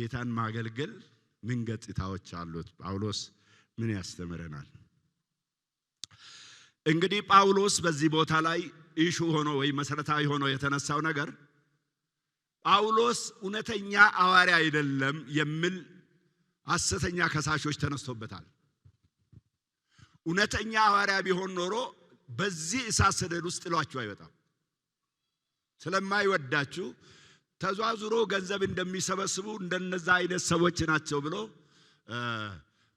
ጌታን ማገልገል ምን ገጽታዎች አሉት? ጳውሎስ ምን ያስተምረናል? እንግዲህ ጳውሎስ በዚህ ቦታ ላይ ኢሹ ሆኖ ወይ መሰረታዊ ሆኖ የተነሳው ነገር ጳውሎስ እውነተኛ ሐዋርያ አይደለም የሚል ሐሰተኛ ከሳሾች ተነስቶበታል። እውነተኛ ሐዋርያ ቢሆን ኖሮ በዚህ እሳት ሰደድ ውስጥ ጥሏችሁ አይወጣም። ስለማይወዳችሁ ተዟዙሮ ገንዘብ እንደሚሰበስቡ እንደነዛ አይነት ሰዎች ናቸው ብሎ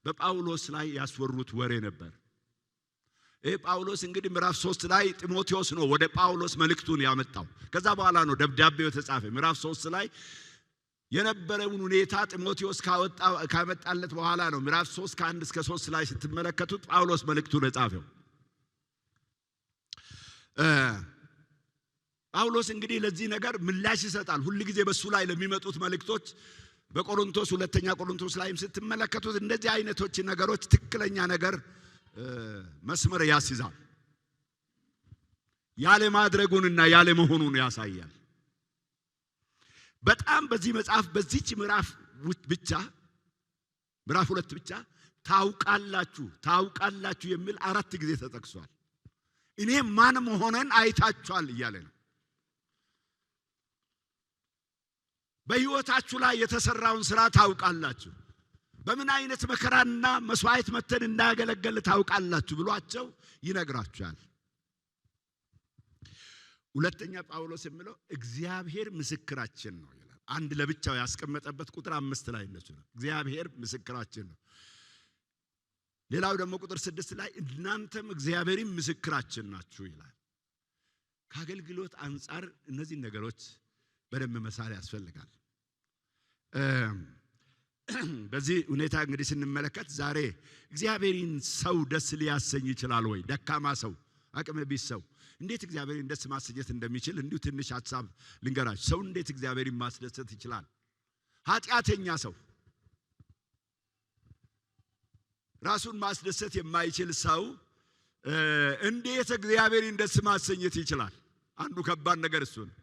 በጳውሎስ ላይ ያስወሩት ወሬ ነበር። ጳውሎስ እንግዲህ ምዕራፍ 3 ላይ ጢሞቴዎስ ነው ወደ ጳውሎስ መልእክቱን ያመጣው። ከዛ በኋላ ነው ደብዳቤው የተጻፈ። ምዕራፍ 3 ላይ የነበረውን ሁኔታ ጢሞቴዎስ ካመጣለት በኋላ ነው ምዕራፍ 3 ከ1 እስከ 3 ላይ ስትመለከቱት ጳውሎስ መልእክቱን የጻፈው። ጳውሎስ እንግዲህ ለዚህ ነገር ምላሽ ይሰጣል። ሁሉ ጊዜ በሱ ላይ ለሚመጡት መልእክቶች በቆሮንቶስ ሁለተኛ ቆሮንቶስ ላይም ስትመለከቱት እንደዚህ አይነቶች ነገሮች ትክክለኛ ነገር መስመር ያስይዛል። ያለ ማድረጉንና ያለ መሆኑን ያሳያል። በጣም በዚህ መጽሐፍ በዚህች ምዕራፍ ብቻ ምዕራፍ 2 ብቻ ታውቃላችሁ የሚል 4 ጊዜ ተጠቅሷል። እኔ ማን መሆነን አይታችኋል እያለ ነው። በህይወታችሁ ላይ የተሰራውን ሥራ ታውቃላችሁ፣ በምን አይነት መከራና መስዋዕት መተን እንዳገለገለ ታውቃላችሁ ብሏቸው ይነግራቸዋል። ሁለተኛ ጳውሎስ የሚለው እግዚአብሔር ምስክራችን ነው ይላል። አንድ ለብቻው ያስቀመጠበት ቁጥር 5 ላይ እንደሱ ነው። እግዚአብሔር ምስክራችን ነው። ሌላው ደግሞ ቁጥር 6 ላይ እናንተም እግዚአብሔርን ምስክራችን ናችሁ ይላል። ከአገልግሎት አንፃር እነዚህ ነገሮች በደንብ መሳል ያስፈልጋል። በዚህ ሁኔታ እንግዲህ ስንመለከት ዛሬ እግዚአብሔርን ሰው ደስ ሊያሰኝ ይችላል ወይ? ደካማ ሰው፣ አቅመ ቢስ ሰው እንዴት እግዚአብሔርን ደስ ማሰኘት እንደሚችል እንዲሁ ትንሽ ሐሳብ ልንገራችሁ። ሰው እንዴት እግዚአብሔርን ማስደሰት ይችላል? ኃጢአተኛ ሰው፣ ራሱን ማስደሰት የማይችል ሰው እንዴት እግዚአብሔርን ደስ ማሰኘት ይችላል? አንዱ ከባድ ነገር እሱ ነው።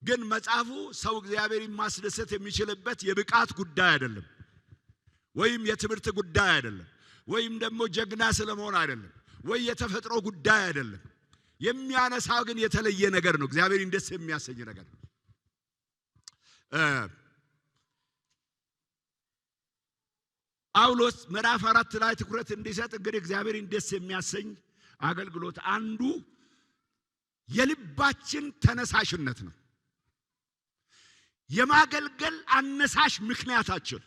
ግን መጽሐፉ ሰው እግዚአብሔርን ማስደሰት የሚችልበት የብቃት ጉዳይ አይደለም፣ ወይም የትምህርት ጉዳይ አይደለም፣ ወይም ደግሞ ጀግና ስለመሆን አይደለም፣ ወይ የተፈጥሮ ጉዳይ አይደለም። የሚያነሳው ግን የተለየ ነገር ነው። እግዚአብሔርን ደስ የሚያሰኝ ነገር ነው። ጳውሎስ ምዕራፍ 4 ላይ ትኩረት እንዲሰጥ እንግዲህ እግዚአብሔርን ደስ የሚያሰኝ አገልግሎት አንዱ የልባችን ተነሳሽነት ነው። የማገልገል አነሳሽ ምክንያታችን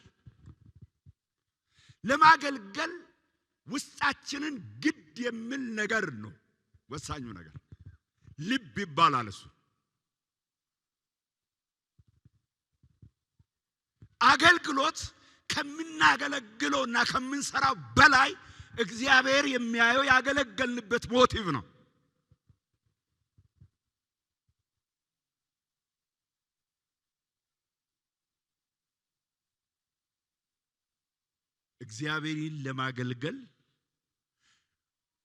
ለማገልገል ውስጣችንን ግድ የሚል ነገር ነው። ወሳኙ ነገር ልብ ይባላል። እሱ አገልግሎት ከምናገለግለውና ከምንሰራው በላይ እግዚአብሔር የሚያየው ያገለገልንበት ሞቲቭ ነው። እግዚአብሔርን ለማገልገል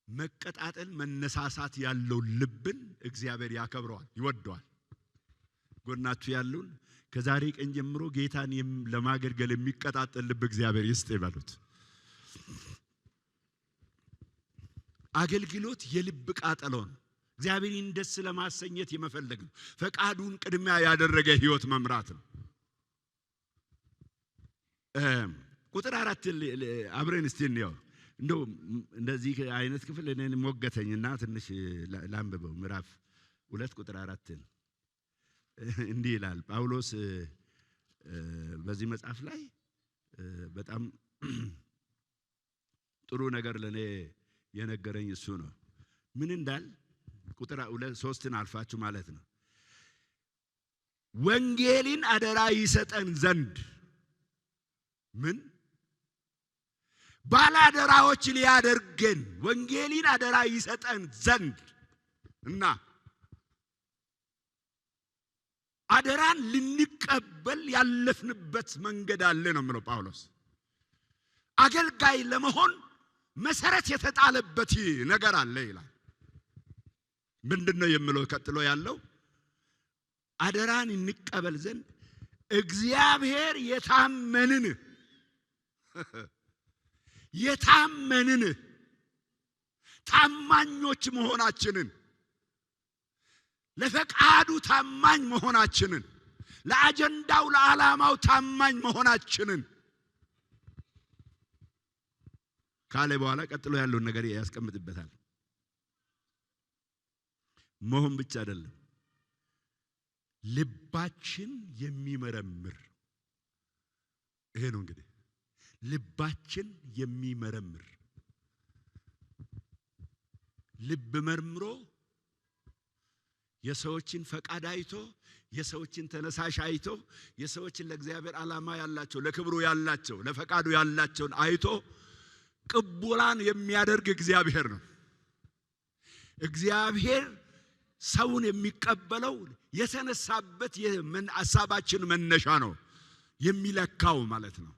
መቀጣጠል መነሳሳት ያለው ልብን እግዚአብሔር ያከብረዋል፣ ይወደዋል። ጎናችሁ ያሉን ከዛሬ ቀን ጀምሮ ጌታን ለማገልገል የሚቀጣጠል ልብ እግዚአብሔር ይስጥ ይበሉት። አገልግሎት የልብ ቃጠሎ ነው። እግዚአብሔርን ደስ ለማሰኘት የመፈለግ ነው። ፈቃዱን ቅድሚያ ያደረገ ህይወት መምራት ነው። ቁጥር 4 አብረን እስቲ እንየው። እንደው እንደዚህ አይነት ክፍል እኔን ሞገተኝና ትንሽ ላንብበው። ምዕራፍ 2 ቁጥር 4 እንዲህ ይላል። ጳውሎስ በዚህ መጽሐፍ ላይ በጣም ጥሩ ነገር ለኔ የነገረኝ እሱ ነው። ምን እንዳል ቁጥር 3ን አልፋችሁ ማለት ነው። ወንጌልን አደራ ይሰጠን ዘንድ ምን ባላደራዎች ሊያደርገን ወንጌልን አደራ ይሰጠን ዘንድ እና አደራን ልንቀበል ያለፍንበት መንገድ አለ ነው የሚለው ጳውሎስ። አገልጋይ ለመሆን መሰረት የተጣለበት ነገር አለ ይላል። ምንድነው የሚለው? ቀጥሎ ያለው አደራን እንቀበል ዘንድ እግዚአብሔር የታመንን ታማኞች መሆናችንን ለፈቃዱ ታማኝ መሆናችንን ለአጀንዳው ለዓላማው ታማኝ መሆናችንን ካለ በኋላ ቀጥሎ ያለውን ነገር ያስቀምጥበታል። መሆን ብቻ አይደለም፣ ልባችን የሚመረምር። ይሄ ነው እንግዲህ ልባችን የሚመረምር። ልብ መርምሮ የሰዎችን ፈቃድ አይቶ የሰዎችን ተነሳሽ አይቶ የሰዎችን ለእግዚአብሔር ዓላማ ያላቸው ለክብሩ ያላቸው ለፈቃዱ ያላቸውን አይቶ ቅቡላን የሚያደርግ እግዚአብሔር ነው። እግዚአብሔር ሰውን የሚቀበለው የተነሳበት ሐሳባችን መነሻ ነው የሚለካው ማለት ነው።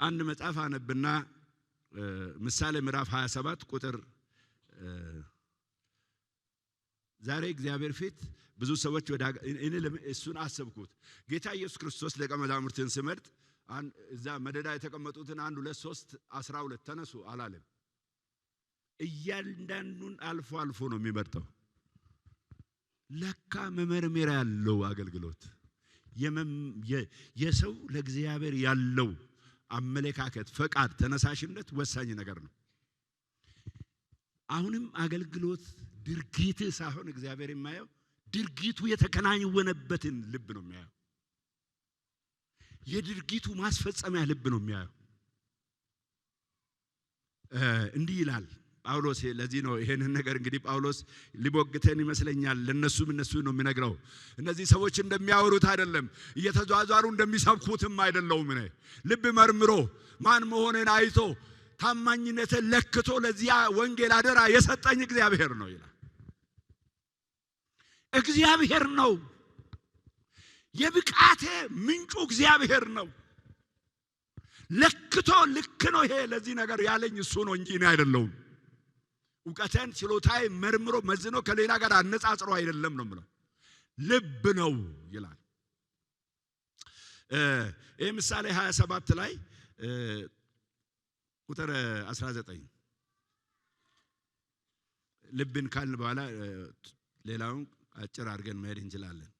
አንድ መጽሐፍ አነብና ምሳሌ ምዕራፍ 27 ቁጥር ዛሬ እግዚአብሔር ፊት ብዙ ሰዎች እሱን አሰብኩት። ጌታ ኢየሱስ ክርስቶስ ደቀ መዛሙርትን ሲመርጥ እዛ መደዳ የተቀመጡትን 1 2 3 12 ተነሱ አላለም። እያንዳንዱን አልፎ አልፎ ነው የሚመርጠው። ለካ መመርመሪያ ያለው አገልግሎት የሰው ለእግዚአብሔር ያለው አመለካከት፣ ፈቃድ፣ ተነሳሽነት ወሳኝ ነገር ነው። አሁንም አገልግሎት ድርጊት ሳይሆን እግዚአብሔር የማየው ድርጊቱ የተከናወነበትን ልብ ነው የሚያየው። የድርጊቱ ማስፈጸሚያ ልብ ነው የሚያየው። እንዲህ ይላል ጳውሎስ። ለዚህ ነው ይሄንን ነገር እንግዲህ ጳውሎስ ሊቦግተን ይመስለኛል። ለነሱም እነሱ ነው የሚነግረው። እነዚህ ሰዎች እንደሚያወሩት አይደለም፣ እየተዟዟሩ እንደሚሰብኩትም አይደለም። ልብ መርምሮ ማን መሆንን አይቶ ታማኝነትን ለክቶ ለዚያ ወንጌል አደራ የሰጠኝ እግዚአብሔር ነው ይላል። እግዚአብሔር ነው የብቃቴ ምንጩ፣ እግዚአብሔር ነው ለክቶ ልክ ነው ይሄ ለዚህ ነገር ያለኝ እሱ ነው እንጂ እኔ አይደለሁም። ዕውቀቴን ችሎታዬ መርምሮ መዝኖ ከሌላ ጋር አነጻጽሮ አይደለም ነው የምለው፣ ልብ ነው ይላል። ይሄ ምሳሌ 27 ላይ ቁጥር 19 ልብን ካልን በኋላ ሌላውን አጭር አድርገን መሄድ እንችላለን።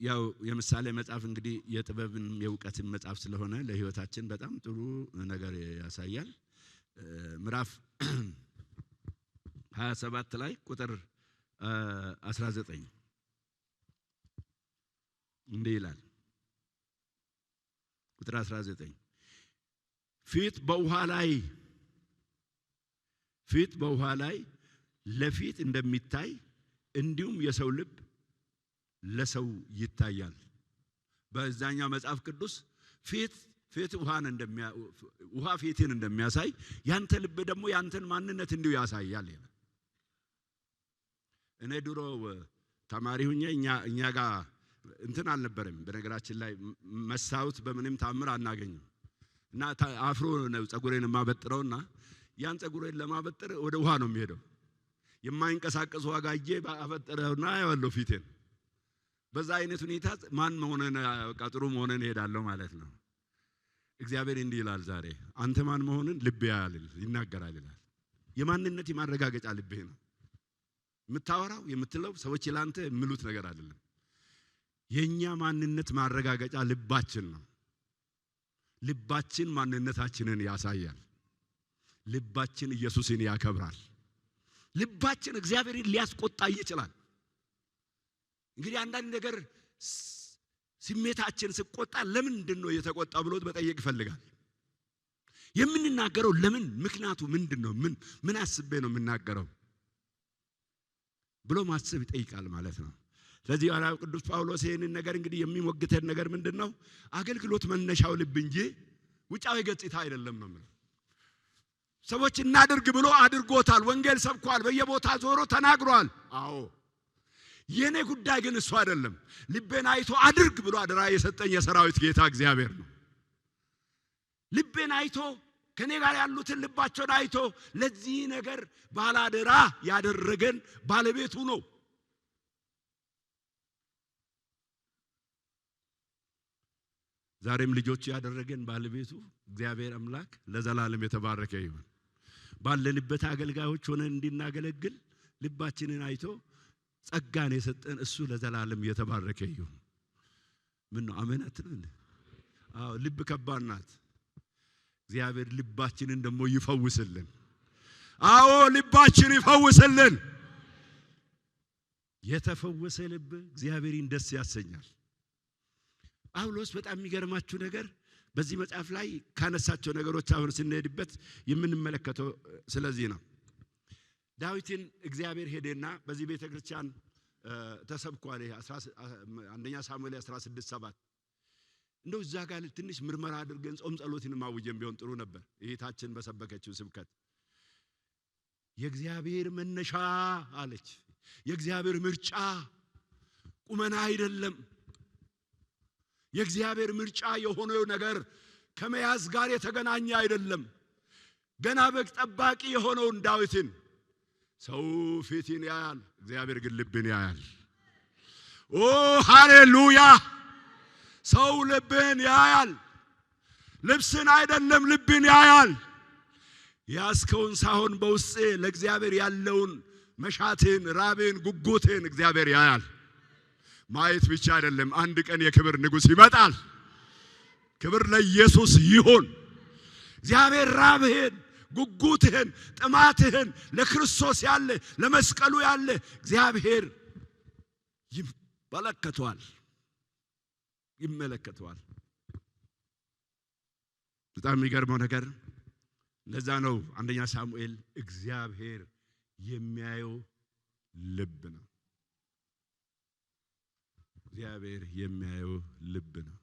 ያው የምሳሌ መጽሐፍ እንግዲህ የጥበብን የዕውቀትን መጽሐፍ ስለሆነ ለሕይወታችን በጣም ጥሩ ነገር ያሳያል። ምዕራፍ 27 ላይ ቁጥር 19 እንዲህ ይላል። ቁጥር 19 ፊት በውሃ ላይ ለፊት እንደሚታይ እንዲሁም የሰው ልብ ለሰው ይታያል። በዛኛው መጽሐፍ ቅዱስ ፊት ውሃ ፊትን እንደሚያሳይ ያንተ ልብ ደግሞ ያንተን ማንነት እንዲሁ ያሳያል። እኔ ድሮ ተማሪ ሁኜ እኛ ጋር እንትን አልነበረም። በነገራችን ላይ መስታወት በምንም ታምር አናገኝም እና አፍሮ ነው ጸጉሬን ማበጥረውና ያን ጸጉሬን ለማበጥር ወደ ውሃ ነው የሚሄደው። የማይንቀሳቀስ ውሃ ጋጄ ባፈጠረውና ያለው ፊቴን በዛ አይነት ሁኔታ ማን መሆነን ቀጥሩ መሆነን ሄዳለሁ ማለት ነው። እግዚአብሔር እንዲህ ይላል ዛሬ አንተ ማን መሆነን ልብ ያያል ይናገራል ይላል። የማንነት የማረጋገጫ ልብህ ነው። የምታወራው የምትለው ሰዎች ላንተ የሚሉት ነገር አይደለም። የኛ ማንነት ማረጋገጫ ልባችን ነው። ልባችን ማንነታችንን ያሳያል። ልባችን ኢየሱስን ያከብራል። ልባችን እግዚአብሔርን ሊያስቆጣ ይችላል። እንግዲህ አንዳንድ ነገር ስሜታችን ሲቆጣ ለምንድን ነው የተቆጣ ብሎ መጠየቅ ይፈልጋል። የምንናገረው ለምን ምክንያቱ ምንድነው? ምን አስቤ ነው የምናገረው ብሎ ማሰብ ይጠይቃል ማለት ነው። ስለዚህ ሐዋርያው ቅዱስ ጳውሎስ ይሄንን ነገር እንግዲህ የሚሞግተን ነገር ምንድነው? አገልግሎት መነሻው ልብ እንጂ ውጫዊ ገጽታ አይደለም ነው ማለት። ሰዎች እናድርግ ብሎ አድርጎታል። ወንጌል ሰብኳል። በየቦታ ዞሮ ተናግሯል። አዎ የኔ ጉዳይ ግን እሱ አይደለም። ልቤን አይቶ አድርግ ብሎ አደራ የሰጠኝ የሰራዊት ጌታ እግዚአብሔር ነው። ልቤን አይቶ ከኔ ጋር ያሉትን ልባቸውን አይቶ ለዚህ ነገር ባላደራ ያደረገን ባለቤቱ ነው። ዛሬም ልጆች ያደረገን ባለቤቱ እግዚአብሔር አምላክ ለዘላለም የተባረከ ይሁን። ባለንበት አገልጋዮች ሆነን እንድናገለግል ልባችንን አይቶ ጸጋን የሰጠን እሱ ለዘላለም የተባረከ ይሁን። ምን ነው አሜን አትሉን? አዎ ልብ ከባድ ናት። እግዚአብሔር ልባችንን ደግሞ ይፈውስልን። አዎ ልባችን ይፈውስልን። የተፈወሰ ልብ እግዚአብሔርን ደስ ያሰኛል። ጳውሎስ በጣም የሚገርማችሁ ነገር በዚህ መጽሐፍ ላይ ካነሳቸው ነገሮች አሁን ስንሄድበት የምንመለከተው ስለዚህ ነው። ዳዊትን እግዚአብሔር ሄደና በዚህ ቤተክርስቲያን ተሰብኳል። አንደኛ ሳሙኤል 16:7 እንደው እዛ ጋር ትንሽ ምርመራ አድርገን ጾም ጸሎትን ማውጀን ቢሆን ጥሩ ነበር። እህታችን በሰበከችው ስብከት የእግዚአብሔር መነሻ አለች። የእግዚአብሔር ምርጫ ቁመና አይደለም። የእግዚአብሔር ምርጫ የሆነው ነገር ከመያዝ ጋር የተገናኘ አይደለም። ገና በግ ጠባቂ የሆነውን ዳዊትን ሰው ፊትን ያያል፣ እግዚአብሔር ግን ልብን ያያል። ኦ ሃሌሉያ! ሰው ልብን ያያል፣ ልብስን አይደለም ልብን ያያል። ያስከውን ሳይሆን በውስጥ ለእግዚአብሔር ያለውን መሻትን፣ ራብን፣ ጉጉትን እግዚአብሔር ያያል። ማየት ብቻ አይደለም፣ አንድ ቀን የክብር ንጉሥ ይመጣል። ክብር ለኢየሱስ ይሁን። እግዚአብሔር ራብህን፣ ጉጉትህን፣ ጥማትህን ለክርስቶስ ያለ ለመስቀሉ ያለ እግዚአብሔር ይመለከተዋል። በጣም የሚገርመው ነገር ለዛ ነው አንደኛ ሳሙኤል እግዚአብሔር የሚያየው ልብ ነው። እግዚአብሔር የሚያየው ልብ ነው።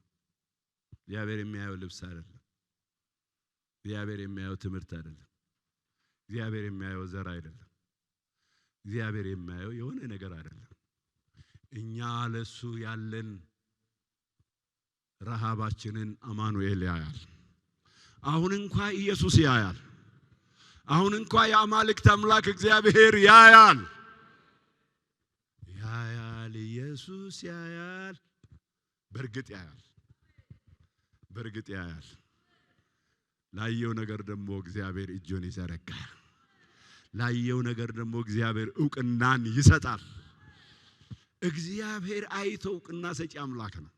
እግዚአብሔር የሚያየው ልብስ አይደለም። እግዚአብሔር የሚያየው ትምህርት አይደለም። እግዚአብሔር የሚያየው ዘር አይደለም። እግዚአብሔር የሚያየው የሆነ ነገር አይደለም። እኛ ለሱ ያለን ረሃባችንን አማኑኤል ያያል። አሁን እንኳን ኢየሱስ ያያል። አሁን እንኳን የአማልክት አምላክ እግዚአብሔር ያያል። ኢየሱስ ያያል። በርግጥ ያያል። ላየው ነገር ደግሞ እግዚአብሔር እጁን ይዘረጋል። ላየው ነገር ደግሞ እግዚአብሔር ዕውቅናን ይሰጣል። እግዚአብሔር አይቶ ዕውቅና ሰጪ አምላክ ነው።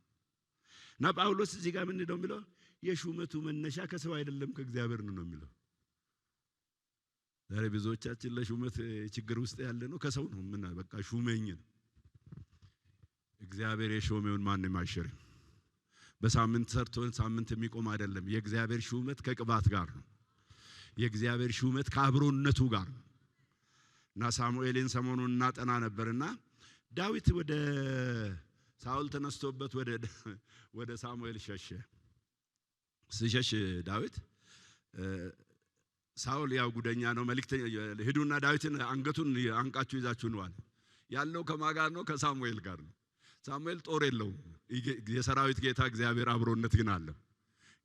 እና ጳውሎስ እዚህ ጋር ምን ነው የሚለው? የሹመቱ መነሻ ከሰው አይደለም ከእግዚአብሔር ነው የሚለው። ዛሬ ብዙዎቻችን ለሹመት ችግር ውስጥ ያለ ነው ከሰው ነው። ምን በቃ ሹመኝ ነው። እግዚአብሔር የሾመውን ማንም አይሽርም። በሳምንት ሰርቶን ሳምንት የሚቆም አይደለም። የእግዚአብሔር ሹመት ከቅባት ጋር ነው። የእግዚአብሔር ሹመት ከአብሮነቱ ጋር ነው። እና ሳሙኤልን ሰሞኑን እናጠና ነበርና ዳዊት ወደ ሳኦል ተነስቶበት ወደ ሳሙኤል ሸሸ። ሲሸሽ ዳዊት ሳኦል ያው ጉደኛ ነው፣ መልእክተኛ ሄዱና ዳዊትን አንገቱን አንቃችሁ ይዛችሁ ነው አለ። ያለው ከማን ጋር ነው? ከሳሙኤል ጋር ነው። ሳሙኤል ጦር የለውም። የሰራዊት ጌታ እግዚአብሔር አብሮነት ግን አለ።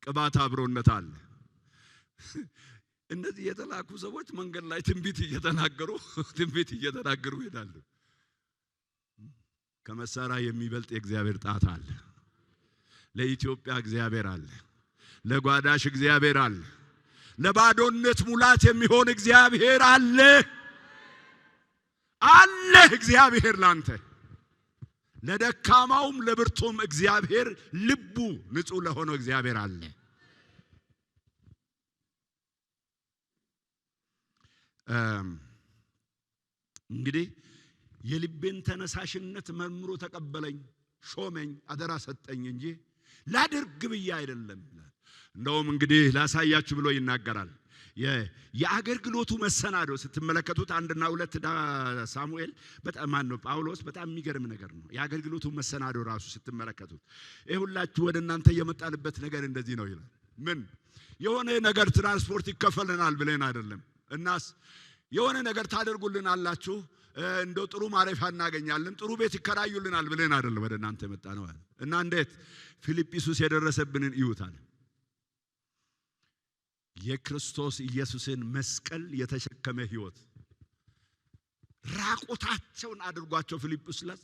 ቅባት አብሮነት አለ። እነዚህ የተላኩ ሰዎች መንገድ ላይ ትንቢት እየተናገሩ ይሄዳሉ። ከመሳሪያ የሚበልጥ የእግዚአብሔር ጣት አለ። ለኢትዮጵያ እግዚአብሔር አለ። ለጓዳሽ እግዚአብሔር አለ። ለባዶነት ሙላት የሚሆን እግዚአብሔር አለ። እግዚአብሔር ላንተ ለደካማውም ለብርቱም እግዚአብሔር ልቡ ንጹህ ለሆነው እግዚአብሔር አለ። እንግዲህ የልቤን ተነሳሽነት መርምሮ ተቀበለኝ፣ ሾመኝ፣ አደራ ሰጠኝ እንጂ ላድርግ ብዬ አይደለም። እንደውም እንግዲህ ላሳያችሁ ብሎ ይናገራል። የአገልግሎቱ መሰናዶ ስትመለከቱት 1 እና 2 ሳሙኤል በጣም ነው ጳውሎስ በጣም የሚገርም ነገር ነው። የአገልግሎቱ መሰናዶ ራሱ ስትመለከቱት ሁላችሁ ወደ እናንተ የመጣንበት ነገር እንደዚህ ነው ይላል። ምን የሆነ ነገር ትራንስፖርት ይከፈልናል ብለን አይደለም። እናስ የሆነ ነገር ታደርጉልናላችሁ፣ እንደው ጥሩ ማረፊያ እናገኛለን፣ ጥሩ ቤት ይከራዩልናል ብለን አይደለም ወደ እናንተ የመጣ ነው አለ። እና እንዴት ፊልጵስዩስ የደረሰብንን ይዩታል። የክርስቶስ ኢየሱስን መስቀል የተሸከመ ሕይወት ራቆታቸውን አድርጓቸው ፊልጵስ ላይ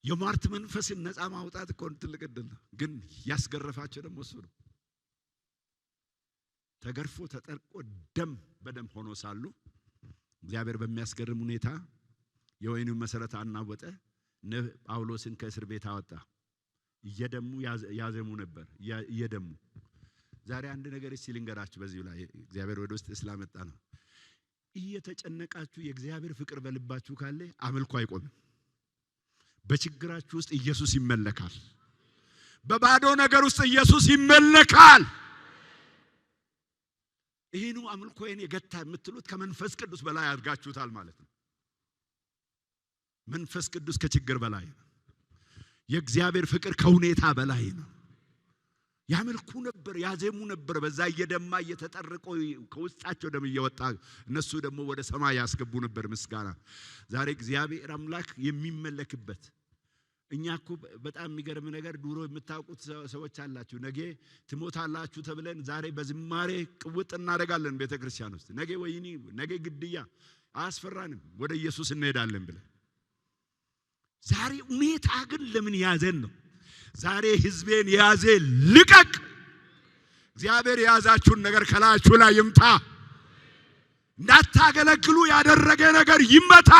የሟርት መንፈስን ነፃ ማውጣት እኮ ትልቅ ዕድል ነው። ግን ያስገረፋቸው ደግሞ እሱ ነው። ተገርፎ ተጠርቆ ደም በደም ሆኖ ሳሉ እግዚአብሔር በሚያስገርም ሁኔታ የወይኑን መሰረት አናወጠ። ጳውሎስን ከእስር ቤት አወጣ። እየደሙ ያዘሙ ነበር እየደሙ። ዛሬ አንድ ነገር ሲልንገራችሁ በዚህ ላይ እግዚአብሔር ወደ ውስጥ ስላመጣ ነው። እየተጨነቃችሁ የእግዚአብሔር ፍቅር በልባችሁ ካለ አምልኮ አይቆምም። በችግራችሁ ውስጥ ኢየሱስ ይመለካል። በባዶ ነገር ውስጥ ኢየሱስ ይመለካል። ይሄኑ አምልኮዬን የገታ የምትሉት ከመንፈስ ቅዱስ በላይ አድርጋችሁታል ማለት ነው። መንፈስ ቅዱስ ከችግር በላይ ነው። የእግዚአብሔር ፍቅር ከሁኔታ በላይ ነው። ያመልኩ ነበር፣ ያዜሙ ነበር። በዛ እየደማ እየተጠረቀ ከውስጣቸው ደም እየወጣ እነሱ ደግሞ ወደ ሰማይ ያስገቡ ነበር ምስጋና። ዛሬ እግዚአብሔር አምላክ የሚመለክበት እኛ እኮ በጣም የሚገርም ነገር ድሮ የምታውቁት ሰዎች አላችሁ። ነገ ትሞታላችሁ ተብለን ዛሬ በዝማሬ ቅውጥ እናደርጋለን ቤተክርስቲያን ውስጥ። ነገ ወይኒ ነገ ግድያ አያስፈራንም፣ ወደ ኢየሱስ እንሄዳለን ብለን። ዛሬ ሁኔታ ግን ለምን ያዘን ነው? ዛሬ ህዝቤን ያዘ ልቀቅ። እግዚአብሔር የያዛችሁን ነገር ከላያችሁ ላይ ይምታ። እንዳታገለግሉ ያደረገ ነገር ይመታ።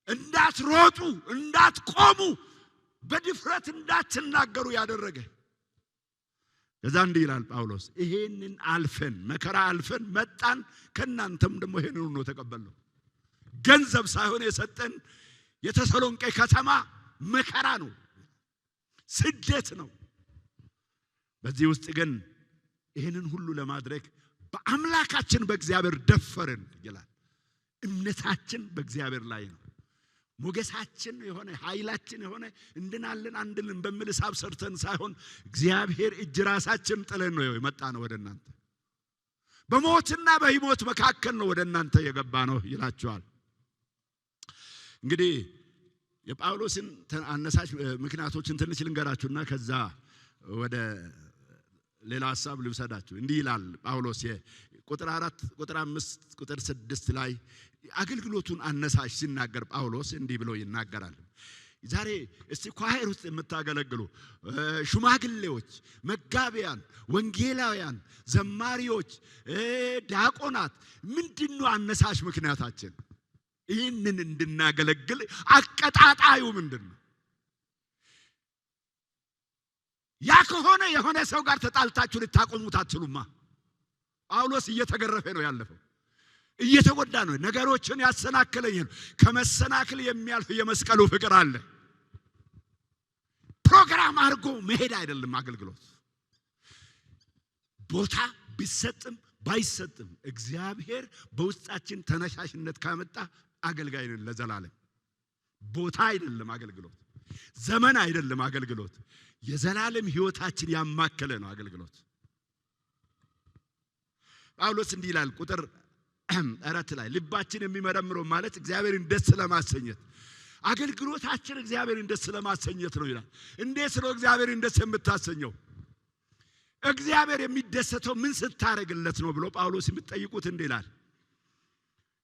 እንዳትሮጡ፣ እንዳትቆሙ፣ በድፍረት እንዳትናገሩ ያደረገ። ከዛ እንዲህ ይላል ጳውሎስ፣ ይሄንን አልፈን መከራ አልፈን መጣን፣ ከናንተም ደግሞ ይሄንን ነው ተቀበልነው። ገንዘብ ሳይሆን የሰጠን የተሰሎንቄ ከተማ መከራ ነው፣ ስደት ነው። በዚህ ውስጥ ግን ይሄንን ሁሉ ለማድረግ በአምላካችን በእግዚአብሔር ደፈርን ይላል። እምነታችን በእግዚአብሔር ላይ ነው። ሞገሳችን የሆነ ኃይላችን የሆነ እንድናለን አንድልን በሚል ሐሳብ ሰርተን ሳይሆን እግዚአብሔር እጅ ራሳችን ጥለን ነው የመጣ ነው ወደ እናንተ። በሞትና በሕይወት መካከል ነው ወደ እናንተ የገባ ነው ይላችኋል። እንግዲህ የጳውሎስን አነሳሽ ምክንያቶችን ትንሽ ልንገራችሁና ከዛ ወደ ሌላ ሐሳብ ልውሰዳችሁ። እንዲህ ይላል ጳውሎስ ቁጥር 4 ቁጥር 5 ቁጥር 6 ላይ አገልግሎቱን አነሳሽ ሲናገር ጳውሎስ እንዲህ ብሎ ይናገራል። ዛሬ እስቲ ኳየር ውስጥ የምታገለግሉ ሽማግሌዎች፣ መጋቢያን፣ ወንጌላውያን፣ ዘማሪዎች፣ ዲያቆናት ምንድነው አነሳሽ ምክንያታችን? ይህንን እንድናገለግል አቀጣጣዩ ምንድነው? ያ ከሆነ የሆነ ሰው ጋር ተጣልታችሁ ልታቆሙት አትችሉማ። ጳውሎስ እየተገረፈ ነው ያለፈው፣ እየተጎዳ ነው። ነገሮችን ያሰናከለኝ ነው። ከመሰናክል የሚያልፍ የመስቀሉ ፍቅር አለ። ፕሮግራም አድርጎ መሄድ አይደለም አገልግሎት። ቦታ ቢሰጥም ባይሰጥም እግዚአብሔር በውስጣችን ተነሳሽነት ካመጣ አገልጋይ ነን ለዘላለም። ቦታ አይደለም አገልግሎት፣ ዘመን አይደለም አገልግሎት፣ የዘላለም ሕይወታችን ያማከለ ነው አገልግሎት። ጳውሎስ እንዲህ ይላል ቁጥር 4 ላይ ልባችን የሚመረምረው ማለት እግዚአብሔርን ደስ ለማሰኘት አገልግሎታችን እግዚአብሔርን ደስ ለማሰኘት ነው ይላል። እንዴት ነው እግዚአብሔርን ደስ የምታሰኘው? እግዚአብሔር የሚደሰተው ምን ስታረግለት ነው ብሎ ጳውሎስ የሚጠይቁት እንዲህ ይላል።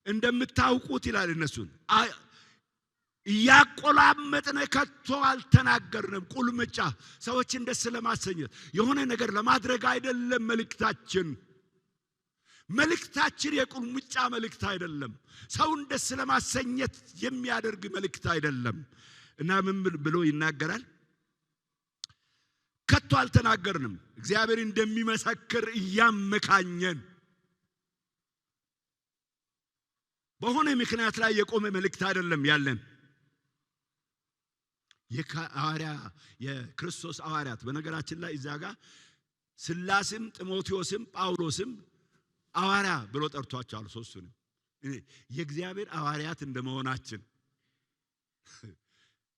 እንደምታውቁት ይላል እነሱን ያቆላመጥነ ከቶ አልተናገርንም። ቁልምጫ ሰዎችን ደስ ለማሰኘት የሆነ ነገር ለማድረግ አይደለም መልእክታችን። መልእክታችን የቁልምጫ መልእክት አይደለም። ሰውን ደስ ለማሰኘት የሚያደርግ መልእክት አይደለም። እና ምን ብሎ ይናገራል? ከቶ አልተናገርንም። እግዚአብሔር እንደሚመሰክር እያመካኘን በሆነ ምክንያት ላይ የቆመ መልእክት አይደለም ያለን። የክርስቶስ ሐዋርያት በነገራችን ላይ እዛ ጋር ስላስም ጢሞቴዎስም ጳውሎስም ሐዋርያ ብሎ ጠርቷቸዋል። ሶስቱንም የእግዚአብሔር ሐዋርያት እንደመሆናችን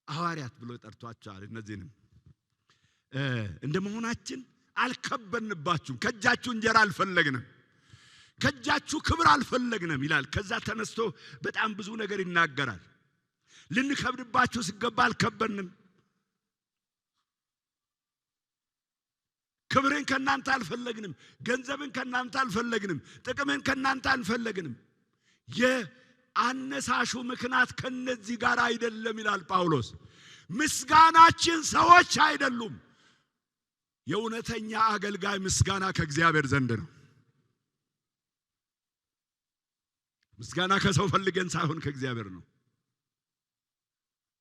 ሐዋርያት ብሎ ጠርቷቸዋል። እነዚህንም እንደመሆናችን አልከበንባችሁም፣ ከእጃችሁ እንጀራ አልፈለግንም፣ ከእጃችሁ ክብር አልፈለግንም ይላል። ከዛ ተነስቶ በጣም ብዙ ነገር ይናገራል። ልንከብድባችሁ ሲገባ አልከበንም። ክብርን ከናንተ አልፈለግንም፣ ገንዘብን ከናንተ አልፈለግንም፣ ጥቅምን ከናንተ አልፈለግንም። የአነሳሹ ምክንያት ከነዚህ ጋር አይደለም ይላል ጳውሎስ። ምስጋናችን ሰዎች አይደሉም። የእውነተኛ አገልጋይ ምስጋና ከእግዚአብሔር ዘንድ ነው። ምስጋና ከሰው ፈልገን ሳይሆን ከእግዚአብሔር ነው።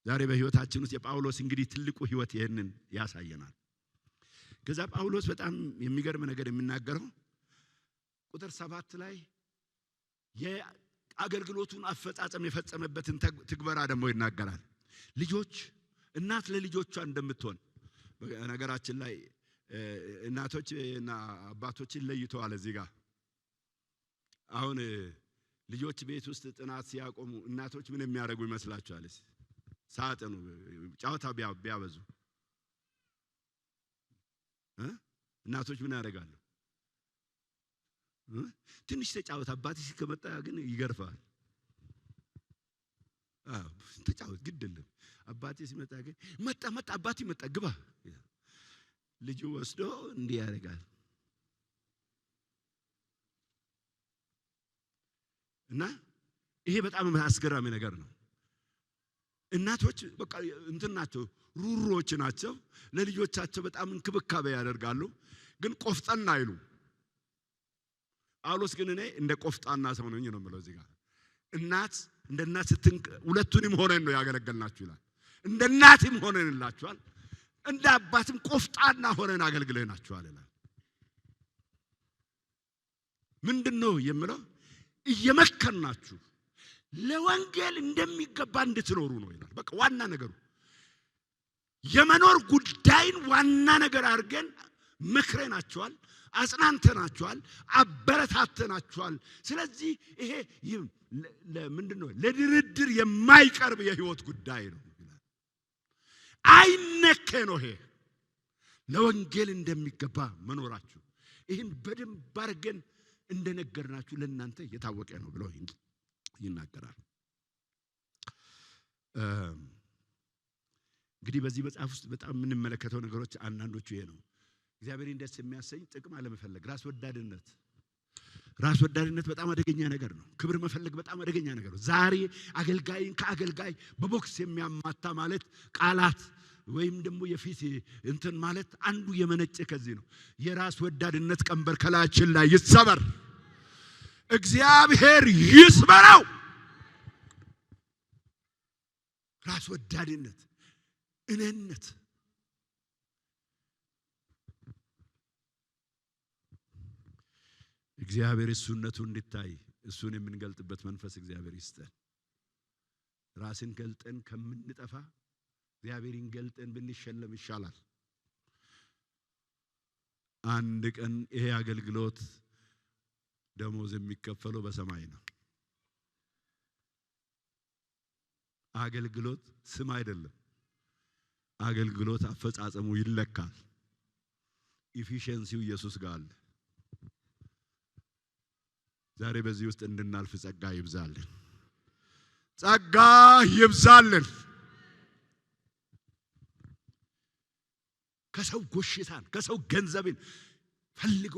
ዛሬ በህይወታችን ውስጥ የጳውሎስ እንግዲህ ትልቁ ህይወት ይሄንን ያሳየናል። ከዛ ጳውሎስ በጣም የሚገርም ነገር የሚናገረው ቁጥር 7 ላይ የአገልግሎቱን አፈጻጸም የፈጸመበትን ትግበራ ደግሞ ይናገራል። ልጆች እናት ለልጆቿ እንደምትሆን ነገራችን ላይ እናቶችና አባቶችን ለይተዋል። እዚህ ጋር አሁን ልጆች ቤት ውስጥ ጥናት ሲያቆሙ እናቶች ምን የሚያደርጉ ይመስላችኋል? ሳጥኑ ጫወታ ቢያበዙ እናቶች ምን ያደርጋሉ? ትንሽ ተጫወት፣ አባቴ ሲከመጣ ግን ይገርፋል። ተጫወት ግድ የለም፣ አባቴ ሲመጣ ግን መጣ አባቴ መጣ ግባ፣ ልጁ ወስዶ እንዲህ ያደርጋል። እና ይሄ በጣም አስገራሚ ነገር ነው። እናቶች በቃ እንትን ናቸው፣ ሩሮች ናቸው። ለልጆቻቸው በጣም እንክብካቤ ያደርጋሉ፣ ግን ቆፍጣና አይሉ። ጳውሎስ ግን እኔ እንደ ቆፍጣና ሰው ነኝ ነው የምለው። እዚህ ጋር እናት እንደ እናት ሁለቱንም ሆነን ነው ያገለገልናችሁ ይላል። እንደ እናትም ሆነንላችኋል፣ እንደ አባትም ቆፍጣና ሆነን አገልግለናችኋል ይላል። ምንድነው የምለው? እየመከርናችሁ ለወንጌል እንደሚገባ እንድትኖሩ ነው ይላል። በቃ ዋና ነገሩ የመኖር ጉዳይን ዋና ነገር አድርገን መክረናችኋል፣ አጽናንተናችኋል፣ አበረታተናችኋል። ስለዚህ ይሄ ለምንድነው ለድርድር የማይቀርብ የህይወት ጉዳይ ነው ይላል። አይነኬ ነው ይሄ ለወንጌል እንደሚገባ መኖራችሁ። ይህን በደንብ አድርገን እንደነገርናችሁ ለእናንተ የታወቀ ነው ብሎ ይናገራል። እንግዲህ በዚህ መጽሐፍ ውስጥ በጣም የምንመለከተው ነገሮች አንዳንዶቹ ይሄ ነው። እግዚአብሔርን ደስ የሚያሰኝ ጥቅም አለመፈለግ፣ ራስ ወዳድነት በጣም አደገኛ ነገር ነው። ክብር መፈለግ በጣም አደገኛ ነገር ነው። ዛሬ አገልጋይን ከአገልጋይ በቦክስ የሚያማታ ማለት ቃላት ወይም ደግሞ የፊት እንትን ማለት አንዱ የመነጨ ከዚህ ነው። የራስ ወዳድነት ቀንበር ከላያችን ላይ ይሰበር፣ እግዚአብሔር ይስበረው። ራስ ወዳድነት፣ እኔነት እግዚአብሔር እሱነቱ እንዲታይ እሱን የምንገልጥበት መንፈስ እግዚአብሔር ይስጠን። ራስን ገልጠን ከምንጠፋ እግዚአብሔርን ገልጠን ብንሸለም ይሻላል። አንድ ቀን ይሄ አገልግሎት ደሞዝ የሚከፈለው በሰማይ ነው። አገልግሎት ስም አይደለም። አገልግሎት አፈጻጸሙ ይለካል። ኢፊሺየንሲው ኢየሱስ ጋር አለ። ዛሬ በዚህ ውስጥ እንድናልፍ ጸጋ ይብዛልን። ጸጋ ይብዛልን። ከሰው ጎሽታን ከሰው ገንዘብን ፈልጎ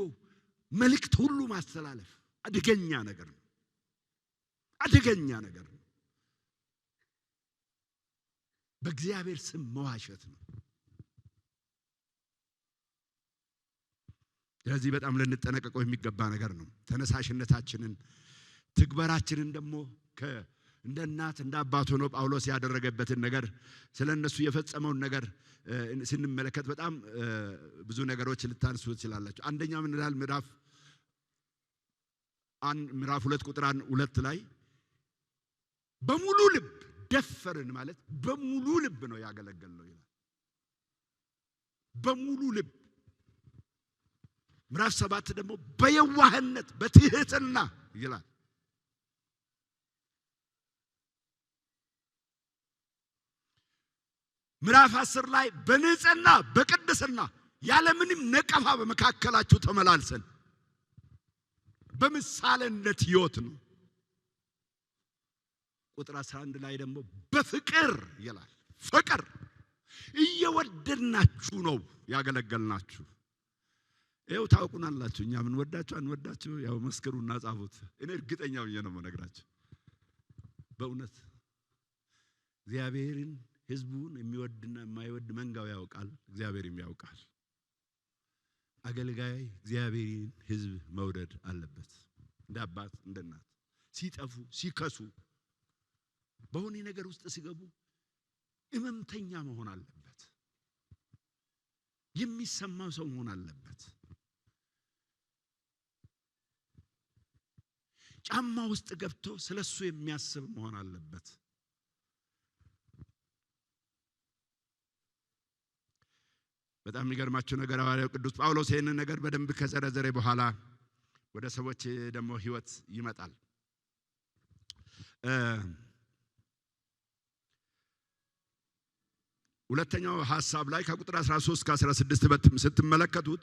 መልእክት ሁሉ ማስተላለፍ አደገኛ ነገር ነው። አደገኛ ነገር ነው። በእግዚአብሔር ስም መዋሸት ነው። ስለዚህ በጣም ልንጠነቀቀው የሚገባ ነገር ነው። ተነሳሽነታችንን ትግበራችንን ደግሞ እንደ እናት እንደ አባት ሆኖ ጳውሎስ ያደረገበትን ነገር ስለነሱ የፈጸመውን ነገር ስንመለከት በጣም ብዙ ነገሮች ልታንሱ ትችላላችሁ። አንደኛ ምን ይላል? ምዕራፍ 2 ቁጥር 2 ላይ በሙሉ ልብ ደፈርን ማለት በሙሉ ልብ ነው ያገለገልነው ይላል። በሙሉ ልብ። ምዕራፍ 7 ደግሞ በየዋህነት በትህትና ይላል። ምዕራፍ 10 ላይ በንጽህና በቅድስና ያለምንም ነቀፋ በመካከላችሁ ተመላልሰን በምሳሌነት ሕይወት ነው። ቁጥር 11 ላይ ደግሞ በፍቅር ይላል። ፍቅር እየወደድናችሁ ነው ያገለገልናችሁ። ይኸው ታውቁናላችሁ። እኛ ምን ወዳችሁ አንወዳችሁ ያው መስክሩና ጻፉት። እኔ እርግጠኛ ሆኜ ነው የምነግራችሁ። በእውነት እግዚአብሔርን ሕዝቡን የሚወድና የማይወድ መንጋው ያውቃል፣ እግዚአብሔርም ያውቃል። አገልጋይ እግዚአብሔርን ሕዝብ መውደድ አለበት። እንደ አባት እንደ እናት ሲጠፉ ሲከሱ በሆነ ነገር ውስጥ ሲገቡ እመምተኛ መሆን አለበት። የሚሰማው ሰው መሆን አለበት። ጫማ ውስጥ ገብቶ ስለሱ የሚያስብ መሆን አለበት። በጣም የሚገርማችሁ ነገር ሐዋርያው ቅዱስ ጳውሎስ ይህንን ነገር በደንብ ከዘረዘረ በኋላ ወደ ሰዎች ደግሞ ህይወት ይመጣል። ሁለተኛው ሐሳብ ላይ ከቁጥር 13 እስከ 16 ስትመለከቱት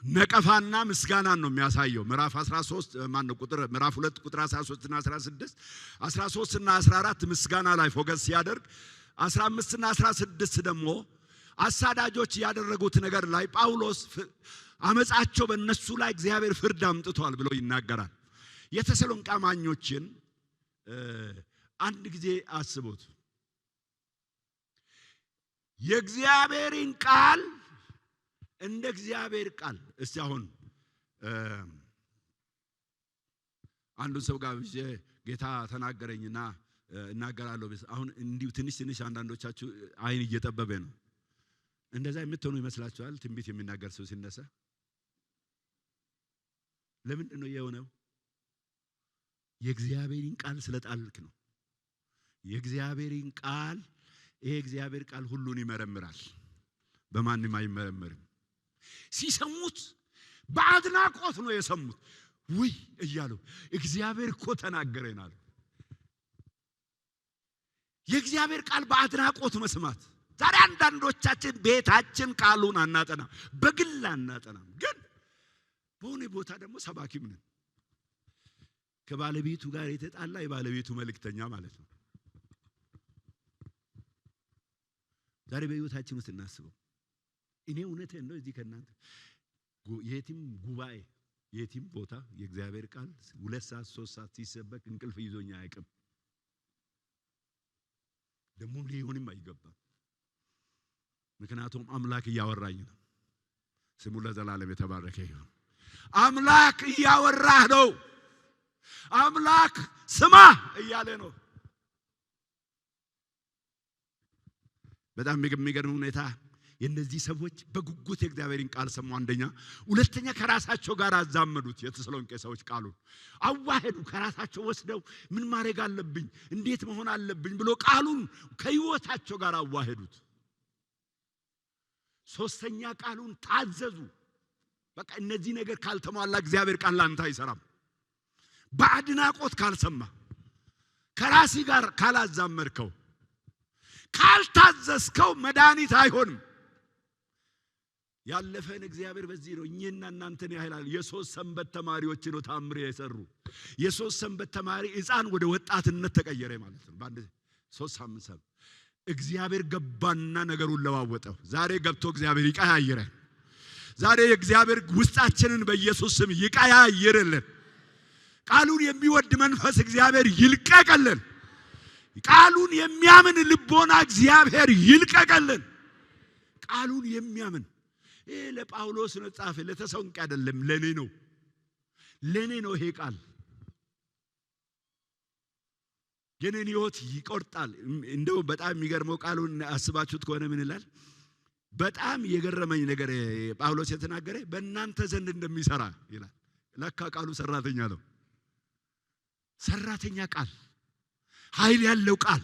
ነቀፋና ምስጋናን ነው የሚያሳየው። ምዕራፍ 13 ምዕራፍ 2 ቁጥር 13 እና 16 13 እና 14 ምስጋና ላይ ፎከስ ሲያደርግ 15 እና 16 ደግሞ አሳዳጆች ያደረጉት ነገር ላይ ጳውሎስ አመጻቸው በእነሱ ላይ እግዚአብሔር ፍርድ አምጥቷል ብሎ ይናገራል። የተሰሎንቄ አማኞችን አንድ ጊዜ አስቡት። የእግዚአብሔርን ቃል እንደ እግዚአብሔር ቃል እስቲ አሁን አንዱን ሰው ጋር ጌታ ተናገረኝና እናገራለሁ። አሁን እንዲሁ ትንሽ አንዳንዶቻችሁ አይን እየጠበበ ነው። እንደዛ የምትሆኑ ይመስላችኋል? ትንቢት የሚናገር ሰው ሲነሳ ለምንድን ነው የሆነው? የእግዚአብሔርን ቃል ስለጣልክ ነው። የእግዚአብሔርን ቃል ይሄ እግዚአብሔር ቃል ሁሉን ይመረምራል፣ በማንም አይመረመርም። ሲሰሙት በአድናቆት ነው የሰሙት። ውይ እያሉ እግዚአብሔር እኮ ተናገረን አሉ። የእግዚአብሔር ቃል በአድናቆት መስማት። ዛሬ አንዳንዶቻችን ቤታችን ቃሉን አናጠናም፣ በግል አናጠናም፣ ግን በሆነ ቦታ ደግሞ ሰባኪም ነን። ከባለቤቱ ጋር የተጣላ የባለቤቱ መልእክተኛ ማለት ነው። ዛሬ በህይወታችን ውስጥ እናስበው። እኔ እውነቴን ነው። እዚህ ከናንተ የትም ጉባኤ የትም ቦታ የእግዚአብሔር ቃል 2 ሰዓት 3 ሰዓት ሲሰበክ እንቅልፍ ይዞኛ አያውቅም። ደግሞ ሊሆንም አይገባም። ምክንያቱም አምላክ እያወራኝ ነው። ስሙ ለዘላለም የተባረከ ይሁን። አምላክ እያወራህ ነው። አምላክ ስማ እያለ ነው። በጣም የሚገርም ሁኔታ የእነዚህ ሰዎች በጉጉት የእግዚአብሔርን ቃል ሰሙ። አንደኛ፣ ሁለተኛ ከራሳቸው ጋር አዛመዱት። የተሰሎንቄ ሰዎች ቃሉን አዋሄዱ። ከራሳቸው ወስደው ምን ማድረግ አለብኝ፣ እንዴት መሆን አለብኝ ብሎ ቃሉን ከህይወታቸው ጋር አዋሄዱት። ሶስተኛ ቃሉን ታዘዙ። በቃ እነዚህ ነገር ካልተሟላ እግዚአብሔር ቃል ላንተ አይሰራም። በአድናቆት ካልሰማ፣ ከራሲ ጋር ካላዛመርከው፣ ካልታዘዝከው መድኃኒት አይሆንም። ያለፈን እግዚአብሔር በዚህ ነው እኛና እናንተን ያህላል። የሶስት ሰንበት ተማሪዎች ነው ታምር የሰሩ። የሶስት ሰንበት ተማሪ ሕፃን ወደ ወጣትነት ተቀየረ ማለት ነው። በአንድ 3 ሳምንት እግዚአብሔር ገባና ነገሩን ለዋወጠው። ዛሬ ገብቶ እግዚአብሔር ይቀያይረን። ዛሬ እግዚአብሔር ውስጣችንን በኢየሱስ ስም ይቀያይርልን። ቃሉን የሚወድ መንፈስ እግዚአብሔር ይልቀቀልን። ቃሉን የሚያምን ልቦና እግዚአብሔር ይልቀቀልን። ቃሉን የሚያምን ይሄ ለጳውሎስ ነው ጻፈ፣ ለተሰሎንቄ አይደለም፣ ለኔ ነው ይሄ ቃል። የኔን ሕይወት ይቆርጣል። እንደው በጣም የሚገርመው ቃሉን አስባችሁት ከሆነ ምን ይላል? በጣም የገረመኝ ነገር ጳውሎስ የተናገረ በእናንተ ዘንድ እንደሚሰራ ይላል። ለካ ቃሉ ሰራተኛ ነው። ሰራተኛ ቃል፣ ኃይል ያለው ቃል፣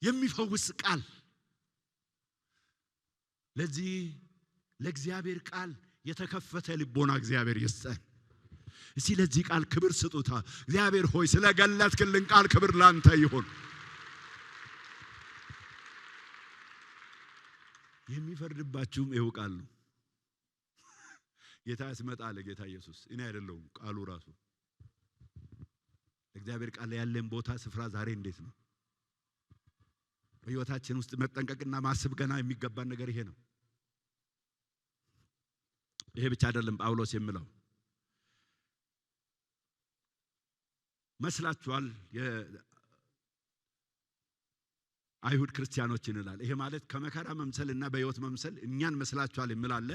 የሚፈውስ ቃል። ለዚህ ለእግዚአብሔር ቃል የተከፈተ ልቦና እግዚአብሔር ይስጠን። እስቲ ለዚህ ቃል ክብር ስጡታ። እግዚአብሔር ሆይ ስለገለጥክልን ቃል ክብር ላንተ ይሁን። የሚፈርድባችሁም ይኸው ቃል ነው። ጌታ ሲመጣ ለጌታ ኢየሱስ እኔ አይደለሁም ቃሉ ራሱ። እግዚአብሔር ቃል ያለን ቦታ ስፍራ ዛሬ እንዴት ነው? በሕይወታችን ውስጥ መጠንቀቅና ማሰብ ገና የሚገባን ነገር ይሄ ነው። ይሄ ብቻ አይደለም ጳውሎስ የሚለው መስላችኋል አይሁድ ክርስቲያኖችን ይላል። ይሄ ማለት ከመከራ መምሰልና በሕይወት መምሰል እኛን መስላችኋል ይምላል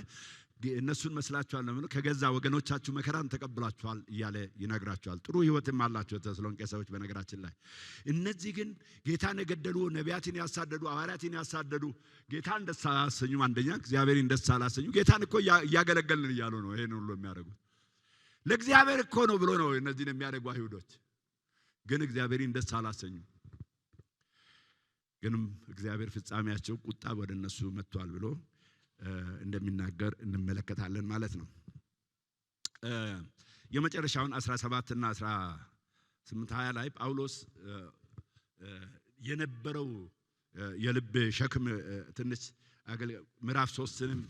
እነሱን መስላችኋል ነው ከገዛ ወገኖቻችሁ መከራን ተቀብላችኋል እያለ ይነግራችኋል። ጥሩ ሕይወትም አላቸው ተሰሎንቄ ሰዎች በነገራችን ላይ። እነዚህ ግን ጌታን የገደሉ ነቢያትን ያሳደዱ ሐዋርያትን ያሳደዱ ጌታን ደስ አላሰኙ። አንደኛ እግዚአብሔርን ደስ አላሰኙ። ጌታን እኮ እያገለገልን እያሉ ነው ይሄን ሁሉ የሚያደርጉት። ለእግዚአብሔር እኮ ነው ብሎ ነው እነዚህን የሚያደርጉ አይሁዶች። ግን እግዚአብሔርን ደስ አላሰኙ። ግንም እግዚአብሔር ፍጻሜያቸው ቁጣ ወደ እነሱ መጥቷል ብሎ እንደሚናገር እንመለከታለን ማለት ነው። የመጨረሻውን 17 እና 18 20 ላይ ጳውሎስ የነበረው የልብ ሸክም ትንሽ ምዕራፍ 3ን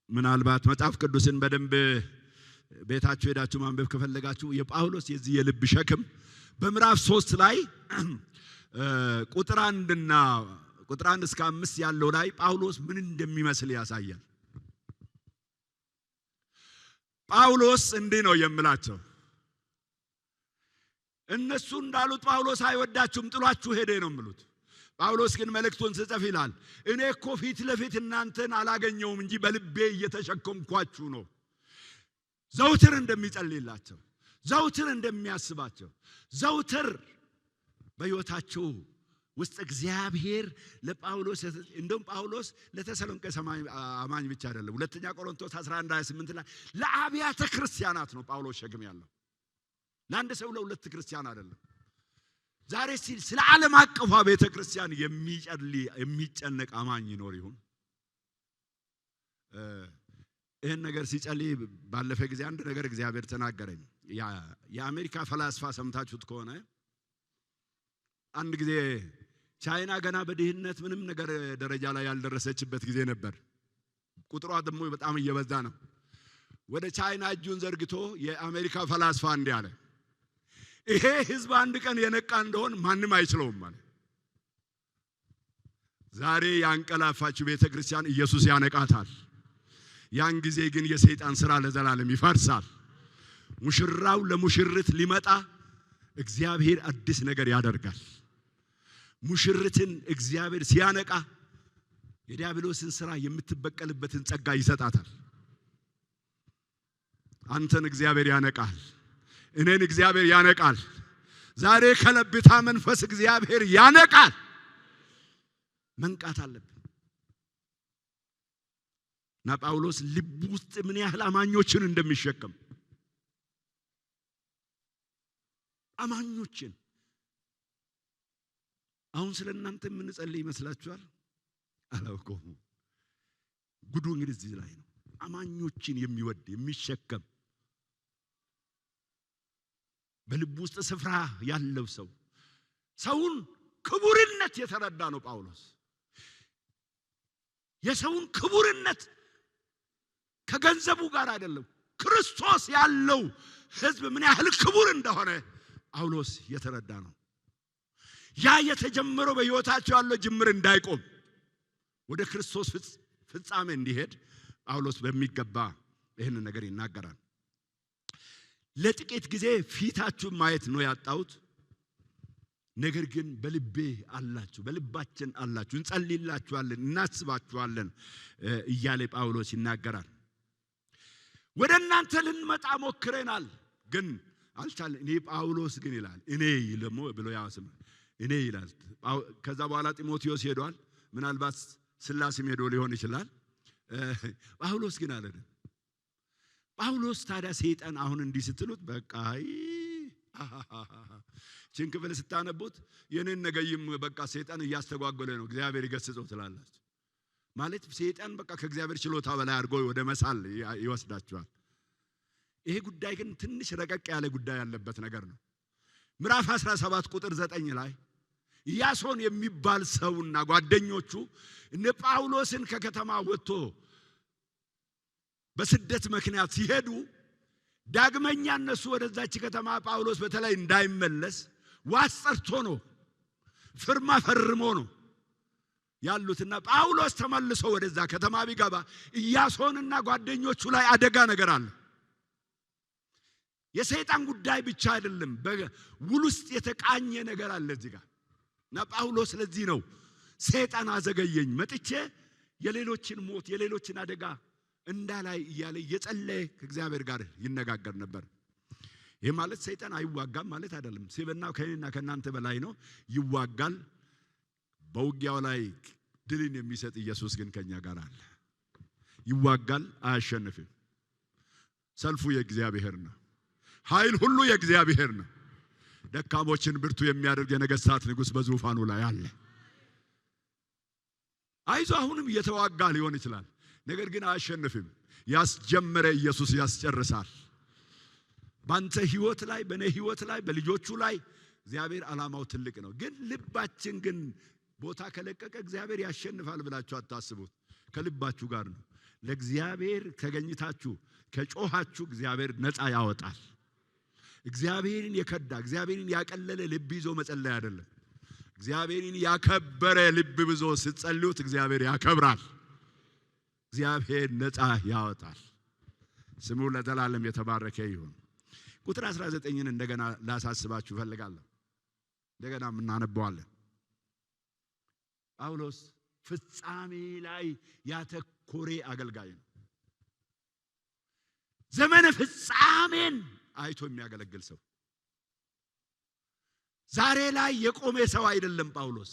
ምናልባት መጽሐፍ ቅዱስን በደንብ ቤታችሁ ሄዳችሁ ማንበብ ከፈለጋችሁ የጳውሎስ የዚህ የልብ ሸክም በምዕራፍ 3 ላይ ቁጥር 1 እስከ 5 ያለው ላይ ጳውሎስ ምን እንደሚመስል ያሳያል። ጳውሎስ እንዲህ ነው የምላቸው። እነሱ እንዳሉት ጳውሎስ አይወዳችሁም ጥሏችሁ ሄደ ነው የሚሉት። ጳውሎስ ግን መልእክቱን ሲጽፍ ይላል እኔ እኮ ፊት ለፊት እናንተን አላገኘውም እንጂ በልቤ እየተሸከምኳችሁ ነው። ዘውትር እንደሚጸልይላቸው፣ ዘውትር እንደሚያስባቸው፣ ዘውትር በሕይወታቸው ውስጥ እግዚአብሔር ለጳውሎስ እንደውም ጳውሎስ ለተሰሎንቄ አማኝ ብቻ አይደለም። ሁለተኛ ቆሮንቶስ 11:28 ላይ ለአብያተ ክርስቲያናት ነው ጳውሎስ ሸክም ያለው። ለአንድ ሰው ለሁለት ክርስቲያን አይደለም። ዛሬ ስለ ዓለም አቀፏ ቤተ ክርስቲያን የሚጨነቅ አማኝ ይኖር ይሁን? ይህን ነገር ሲጸልይ ባለፈ ጊዜ አንድ ነገር እግዚአብሔር ተናገረኝ። የአሜሪካ ፈላስፋ ሰምታችሁት ከሆነ አንድ ጊዜ ቻይና ገና በድህነት ምንም ነገር ደረጃ ላይ ያልደረሰችበት ጊዜ ነበር። ቁጥሯ ደግሞ በጣም እየበዛ ነው። ወደ ቻይና እጁን ዘርግቶ የአሜሪካ ፈላስፋ እንዲህ አለ፣ ይሄ ህዝብ አንድ ቀን የነቃ እንደሆን ማንም አይችለውም ማለት። ዛሬ ያንቀላፋችው ቤተ ክርስቲያን ኢየሱስ ያነቃታል። ያን ጊዜ ግን የሰይጣን ሥራ ለዘላለም ይፈርሳል። ሙሽራው ለሙሽርት ሊመጣ እግዚአብሔር አዲስ ነገር ያደርጋል። ሙሽርትን እግዚአብሔር ሲያነቃ የዲያብሎስን ሥራ የምትበቀልበትን ጸጋ ይሰጣታል። አንተን እግዚአብሔር ያነቃል። እኔን እግዚአብሔር ያነቃል። ዛሬ ከለብታ መንፈስ እግዚአብሔር ያነቃል። መንቃት አለብን። እና ጳውሎስ ልብ ውስጥ ምን ያህል አማኞችን እንደሚሸከም አማኞችን አሁን ስለናንተ ምን ጸልይ ይመስላችኋል? አላውቀውም። ጉዱ እንግዲህ እዚህ ላይ ነው። አማኞችን የሚወድ የሚሸከም በልብ ውስጥ ስፍራ ያለው ሰው ሰውን ክቡርነት የተረዳ ነው ጳውሎስ። የሰውን ክቡርነት ከገንዘቡ ጋር አይደለም፣ ክርስቶስ ያለው ሕዝብ ምን ያህል ክቡር እንደሆነ ጳውሎስ የተረዳ ነው። ያ የተጀመረው በሕይወታቸው ያለው ጅምር እንዳይቆም ወደ ክርስቶስ ፍጻሜ እንዲሄድ ጳውሎስ በሚገባ ይህን ነገር ይናገራል። ለጥቂት ጊዜ ፊታችሁን ማየት ነው ያጣሁት፣ ነገር ግን በልቤ አላችሁ፣ በልባችን አላችሁ፣ እንጸልይላችኋለን፣ እናስባችኋለን እያለ ጳውሎስ ይናገራል። ወደ እናንተ ልንመጣ ሞክረናል ግን አልቻለን። እኔ ጳውሎስ ግን ይላል እኔ ደግሞ ብሎ ያስም እኔ ይላል። ከዛ በኋላ ጢሞቴዎስ ሄዷል። ምናልባት ስላሴም ሄዶ ሊሆን ይችላል። ጳውሎስ ግን አለ። ጳውሎስ ታዲያ ሰይጣን አሁን እንዲህ ስትሉት በቃ ችን ክፍል ስታነቡት የኔን ነገይም በቃ ሰይጣን እያስተጓጎለ ነው እግዚአብሔር ይገስጸው ትላላችሁ። ማለት ሰይጣን በቃ ከእግዚአብሔር ችሎታ በላይ አድርጎ ወደ መሳል ይወስዳቸዋል። ይሄ ጉዳይ ግን ትንሽ ረቀቅ ያለ ጉዳይ ያለበት ነገር ነው። ምዕራፍ 17 ቁጥር 9 ላይ ያሶን የሚባል ሰውና ጓደኞቹ እነ ጳውሎስን ከከተማ ወጥቶ በስደት ምክንያት ሲሄዱ ዳግመኛ እነሱ ወደዛች ከተማ ጳውሎስ በተለይ እንዳይመለስ ዋስ ጠርቶ ነው፣ ፍርማ ፈርሞ ነው ያሉትና ጳውሎስ ተመልሶ ወደዛ ከተማ ቢገባ ኢያሶንና ጓደኞቹ ላይ አደጋ ነገር አለ። የሰይጣን ጉዳይ ብቻ አይደለም፣ በውል ውስጥ የተቃኘ ነገር አለ እዚህ ጋር። እና ጳውሎስ ለዚህ ነው ሰይጣን አዘገየኝ፣ መጥቼ የሌሎችን ሞት የሌሎችን አደጋ እንዳላይ እያለ እየጸለየ ከእግዚአብሔር ጋር ይነጋገር ነበር። ይሄ ማለት ሰይጣን አይዋጋም ማለት አይደለም። ሲበናው ከእኔና ከእናንተ በላይ ነው፣ ይዋጋል። በውጊያው ላይ ድልን የሚሰጥ ኢየሱስ ግን ከኛ ጋር አለ። ይዋጋል፣ አያሸንፍም። ሰልፉ የእግዚአብሔር ነው። ኃይል ሁሉ የእግዚአብሔር ነው። ደካሞችን ብርቱ የሚያደርግ የነገሥታት ንጉሥ በዙፋኑ ላይ አለ። አይዞ አሁንም እየተዋጋ ሊሆን ይችላል፣ ነገር ግን አያሸንፍም። ያስጀመረ ኢየሱስ ያስጨርሳል። ባንተ ህይወት ላይ፣ በኔ ህይወት ላይ፣ በልጆቹ ላይ እግዚአብሔር ዓላማው ትልቅ ነው። ግን ልባችን ግን ቦታ ከለቀቀ እግዚአብሔር ያሸንፋል ብላችሁ አታስቡት። ከልባችሁ ጋር ነው። ለእግዚአብሔር ተገኝታችሁ ከጮኻችሁ እግዚአብሔር ነፃ ያወጣል። እግዚአብሔርን የከዳ እግዚአብሔርን ያቀለለ ልብ ይዞ መጸለይ አይደለም። እግዚአብሔርን ያከበረ ልብ ይዞ ስትጸልዩት እግዚአብሔር ያከብራል። እግዚአብሔር ነፃ ያወጣል። ስሙ ለዘላለም የተባረከ ይሁን። ቁጥር 19ን እንደገና ላሳስባችሁ ፈልጋለሁ። እንደገና እናነበዋለን። ጳውሎስ ፍጻሜ ላይ ያተኮረ አገልጋይ ነው። ዘመነ ፍጻሜን አይቶ የሚያገለግል ሰው፣ ዛሬ ላይ የቆመ ሰው አይደለም ጳውሎስ።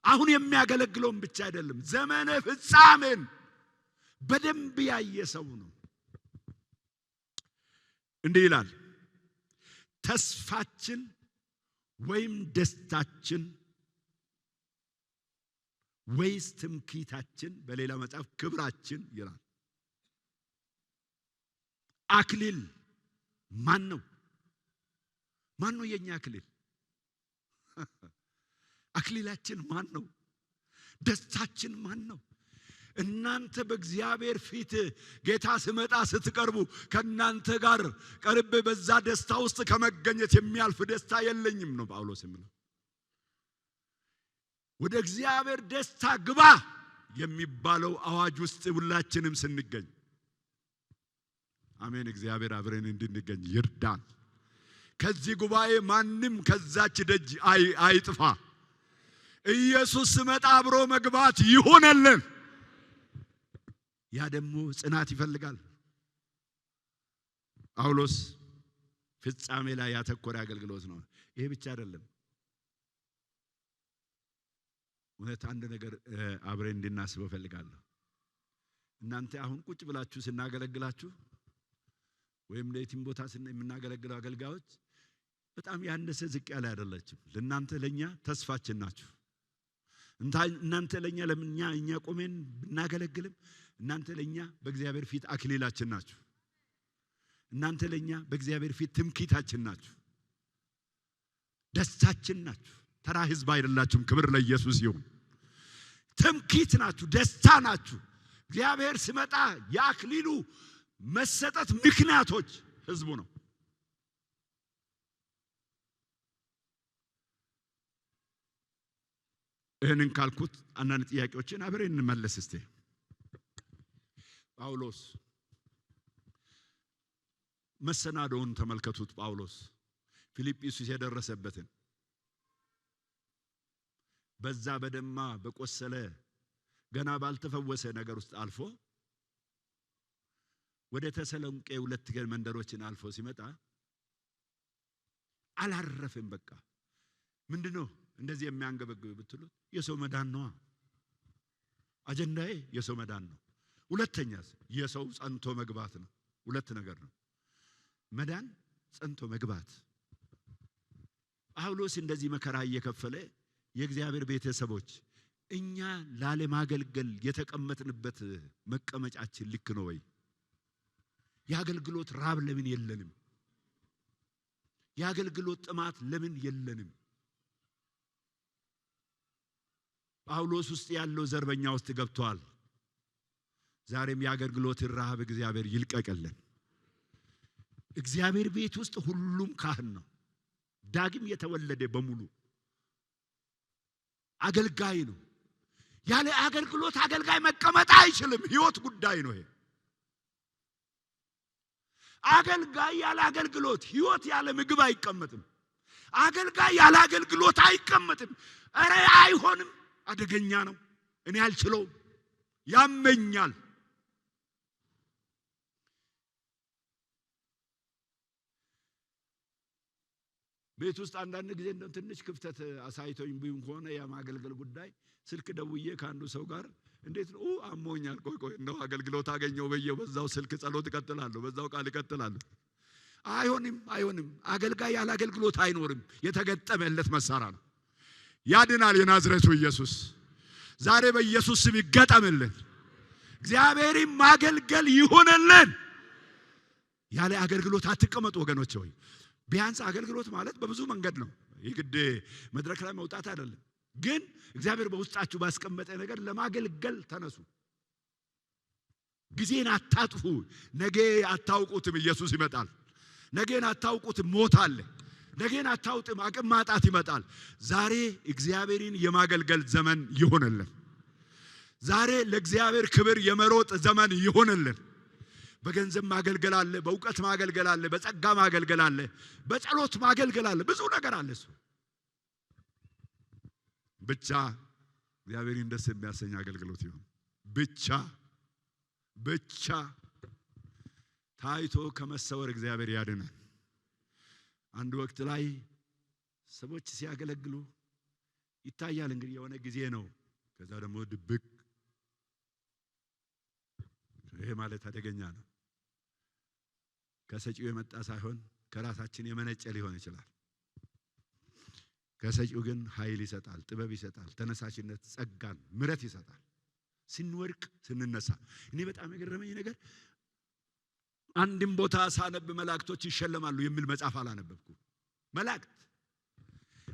አሁን የሚያገለግለውን ብቻ አይደለም፣ ዘመነ ፍጻሜን በደንብ ያየ ሰው ነው። እንዲህ ይላል፣ ተስፋችን ወይም ደስታችን ወይስ ትምክህታችን፣ በሌላ መጽሐፍ ክብራችን ይላል። አክሊል ማን ነው? ማን ነው የኛ አክሊል? አክሊላችን ማን ነው? ደስታችን ማን ነው? እናንተ በእግዚአብሔር ፊት ጌታ ሲመጣ ስትቀርቡ ከናንተ ጋር ቀርቤ በዛ ደስታ ውስጥ ከመገኘት የሚያልፍ ደስታ የለኝም ነው ጳውሎስ የሚለው። ወደ እግዚአብሔር ደስታ ግባ የሚባለው አዋጅ ውስጥ ሁላችንም ስንገኝ፣ አሜን። እግዚአብሔር አብረን እንድንገኝ ይርዳን። ከዚህ ጉባኤ ማንም ከዛች ደጅ አይጥፋ። ኢየሱስ ሲመጣ አብሮ መግባት ይሆነልን። ያ ደግሞ ጽናት ይፈልጋል። ጳውሎስ ፍጻሜ ላይ ያተኮረ አገልግሎት ነው። ይሄ ብቻ አይደለም። እውነት አንድ ነገር አብረን እንድናስበው ፈልጋለሁ። እናንተ አሁን ቁጭ ብላችሁ ስናገለግላችሁ ወይም ለየትም ቦታ የምናገለግለው አገልጋዮች በጣም ያነሰ ዝቅ ያለ አይደላችሁ። ለእናንተ ለኛ ተስፋችን ናችሁ። እናንተ ለኛ ለምኛ እኛ ቆመን ብናገለግልም እናንተ ለኛ በእግዚአብሔር ፊት አክሊላችን ናችሁ። እናንተ ለኛ በእግዚአብሔር ፊት ትምክህታችን ናችሁ፣ ደስታችን ናችሁ። ተራ ህዝብ አይደላችሁም። ክብር ለኢየሱስ ይሁን። ትምክህት ናችሁ፣ ደስታ ናችሁ። እግዚአብሔር ሲመጣ የአክሊሉ መሰጠት ምክንያቶች ህዝቡ ነው። ይህንን ካልኩት አንዳንድ ጥያቄዎችን አብረን እንመለስ እስቲ። ጳውሎስ መሰናዶውን ተመልከቱት። ጳውሎስ ፊልጵስዩስ የደረሰበትን በዛ በደማ በቆሰለ ገና ባልተፈወሰ ነገር ውስጥ አልፎ ወደ ተሰሎንቄ 2 መንደሮችን አልፎ ሲመጣ አላረፈም። በቃ ምንድነው እንደዚህ የሚያንገበግብ ብትሉ የሰው መዳን ነው። አጀንዳዬ የሰው መዳን ነው። ሁለተኛስ የሰው ጸንቶ መግባት ነው። ሁለት ነገር ነው፣ መዳን፣ ጸንቶ መግባት። ጳውሎስ እንደዚህ መከራ እየከፈለ የእግዚአብሔር ቤተሰቦች እኛ ላለማገልገል የተቀመጥንበት መቀመጫችን ልክ ነው ወይ? የአገልግሎት ራብ ለምን የለንም? የአገልግሎት ጥማት ለምን የለንም? ጳውሎስ ውስጥ ያለው ዘርበኛ ውስጥ ገብቷል። ዛሬም የአገልግሎት ረሃብ እግዚአብሔር ይልቀቅልን። እግዚአብሔር ቤት ውስጥ ሁሉም ካህን ነው። ዳግም የተወለደ በሙሉ አገልጋይ ነው። ያለ አገልግሎት አገልጋይ መቀመጥ አይችልም። ህይወት ጉዳይ ነው ይሄ። አገልጋይ ያለ አገልግሎት፣ ህይወት ያለ ምግብ አይቀመጥም። አገልጋይ ያለ አገልግሎት አይቀመጥም። ኧረ አይሆንም። አደገኛ ነው። እኔ አልችለውም፣ ያመኛል። ቤት ውስጥ አንዳንድ ጊዜ እንደው ትንሽ ክፍተት አሳይቶኝ ቢሆን ከሆነ የማገልገል ጉዳይ ስልክ ደውዬ ካንዱ ሰው ጋር እንዴት ነው አሞኛል፣ ቆይ እንደው አገልግሎት አገኘው በየው በዛው ስልክ ጸሎት እቀጥላለሁ፣ በዛው ቃል እቀጥላለሁ። አይሆንም። አገልጋይ ያለ አገልግሎት አይኖርም። የተገጠመለት መሳሪያ ነው። ያድናል የናዝሬቱ ኢየሱስ። ዛሬ በኢየሱስ ስም ይገጠምልን። እግዚአብሔርን ማገልገል ይሁንልን። ያለ አገልግሎት አትቀመጡ ወገኖች ሆይ። ቢያንስ አገልግሎት ማለት በብዙ መንገድ ነው። የግድ መድረክ ላይ መውጣት አይደለም። ግን እግዚአብሔር በውስጣችሁ ባስቀመጠ ነገር ለማገልገል ተነሱ። ጊዜን አታጥፉ። ነገ አታውቁትም፣ ኢየሱስ ይመጣል። ነገን አታውቁትም፣ ሞት አለ። ነገን አታውቁትም፣ አቅም ማጣት ይመጣል። ዛሬ እግዚአብሔርን የማገልገል ዘመን ይሁንልን። ዛሬ ለእግዚአብሔር ክብር የመሮጥ ዘመን ይሁንልን። በገንዘብ ማገልገል አለ፣ በእውቀት ማገልገል አለ፣ በጸጋ ማገልገል አለ፣ በጸሎት ማገልገል አለ፣ ብዙ ነገር አለ። እሱ ብቻ እግዚአብሔርን ደስ የሚያሰኝ አገልግሎት ይሁን። ብቻ ታይቶ ከመሰወር እግዚአብሔር ያድነን። አንድ ወቅት ላይ ሰዎች ሲያገለግሉ ይታያል። እንግዲህ የሆነ ጊዜ ነው። ከዛ ደግሞ ድብቅ። ይሄ ማለት አደገኛ ነው። ከሰጪው የመጣ ሳይሆን ከራሳችን የመነጨ ሊሆን ይችላል። ከሰጪው ግን ኃይል ይሰጣል፣ ጥበብ ይሰጣል፣ ተነሳሽነት፣ ጸጋን፣ ምሕረት ይሰጣል። ስንወድቅ ስንነሳ እኔ በጣም የገረመኝ ነገር አንድም ቦታ ሳነብ መላእክቶች ይሸለማሉ የሚል መጽሐፍ አላነበብኩም። መላእክት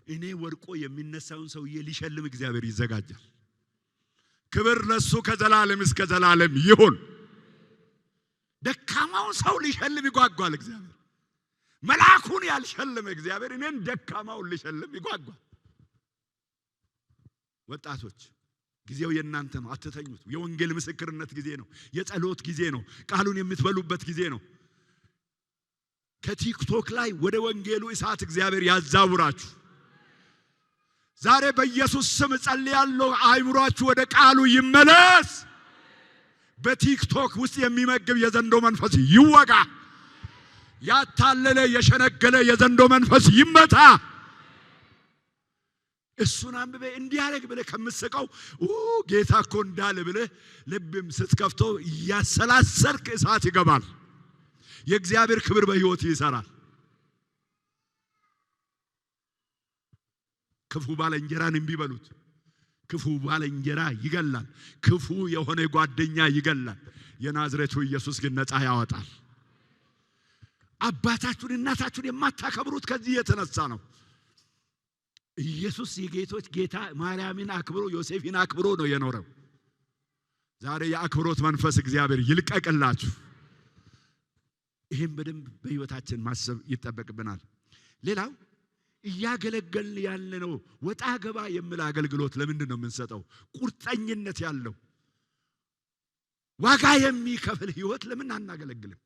እኔ ወድቆ የሚነሳውን ሰውዬ ሊሸልም እግዚአብሔር ይዘጋጃል። ክብር ለሱ ከዘላለም እስከ ዘላለም ይሁን። ደካማውን ሰው ሊሸልም ይጓጓል እግዚአብሔር። መልአኩን ያልሸለመ እግዚአብሔር እኔን ደካማውን ሊሸልም ይጓጓል። ወጣቶች ጊዜው የእናንተ ነው። አትተኙት። የወንጌል ምስክርነት ጊዜ ነው። የጸሎት ጊዜ ነው። ቃሉን የምትበሉበት ጊዜ ነው። ከቲክቶክ ላይ ወደ ወንጌሉ እሳት እግዚአብሔር ያዛውራችሁ። ዛሬ በኢየሱስ ስም ጸልያለሁ። አይምሯችሁ ወደ ቃሉ ይመለስ። በቲክቶክ ውስጥ የሚመግብ የዘንዶ መንፈስ ይወጋ። ያታለለ የሸነገለ የዘንዶ መንፈስ ይመታ። እሱን አንብበ እንዲያረግ ብለ ከምትስቀው ጌታ እኮ እንዳለ ብለ ልብም ስትከፍቶ ያሰላሰርክ እሳት ይገባል። የእግዚአብሔር ክብር በሕይወት ይሰራል። ክፉ ባልንጀራን እምቢ በሉት። ክፉ ባልንጀራ ይገላል። ክፉ የሆነ ጓደኛ ይገላል። የናዝሬቱ ኢየሱስ ግን ነፃ ያወጣል። አባታችሁን እናታችሁን የማታከብሩት ከዚህ የተነሳ ነው። ኢየሱስ የጌቶች ጌታ ማርያምን አክብሮ ዮሴፍን አክብሮ ነው የኖረው። ዛሬ የአክብሮት መንፈስ እግዚአብሔር ይልቀቅላችሁ። ይሄን በደንብ በሕይወታችን ማሰብ ይጠበቅብናል። ሌላው እያገለገልን ያለነው ወጣ ገባ የሚል አገልግሎት ለምንድን ነው የምንሰጠው? ቁርጠኝነት ያለው ዋጋ የሚከፍል ሕይወት ለምን አናገለግልም?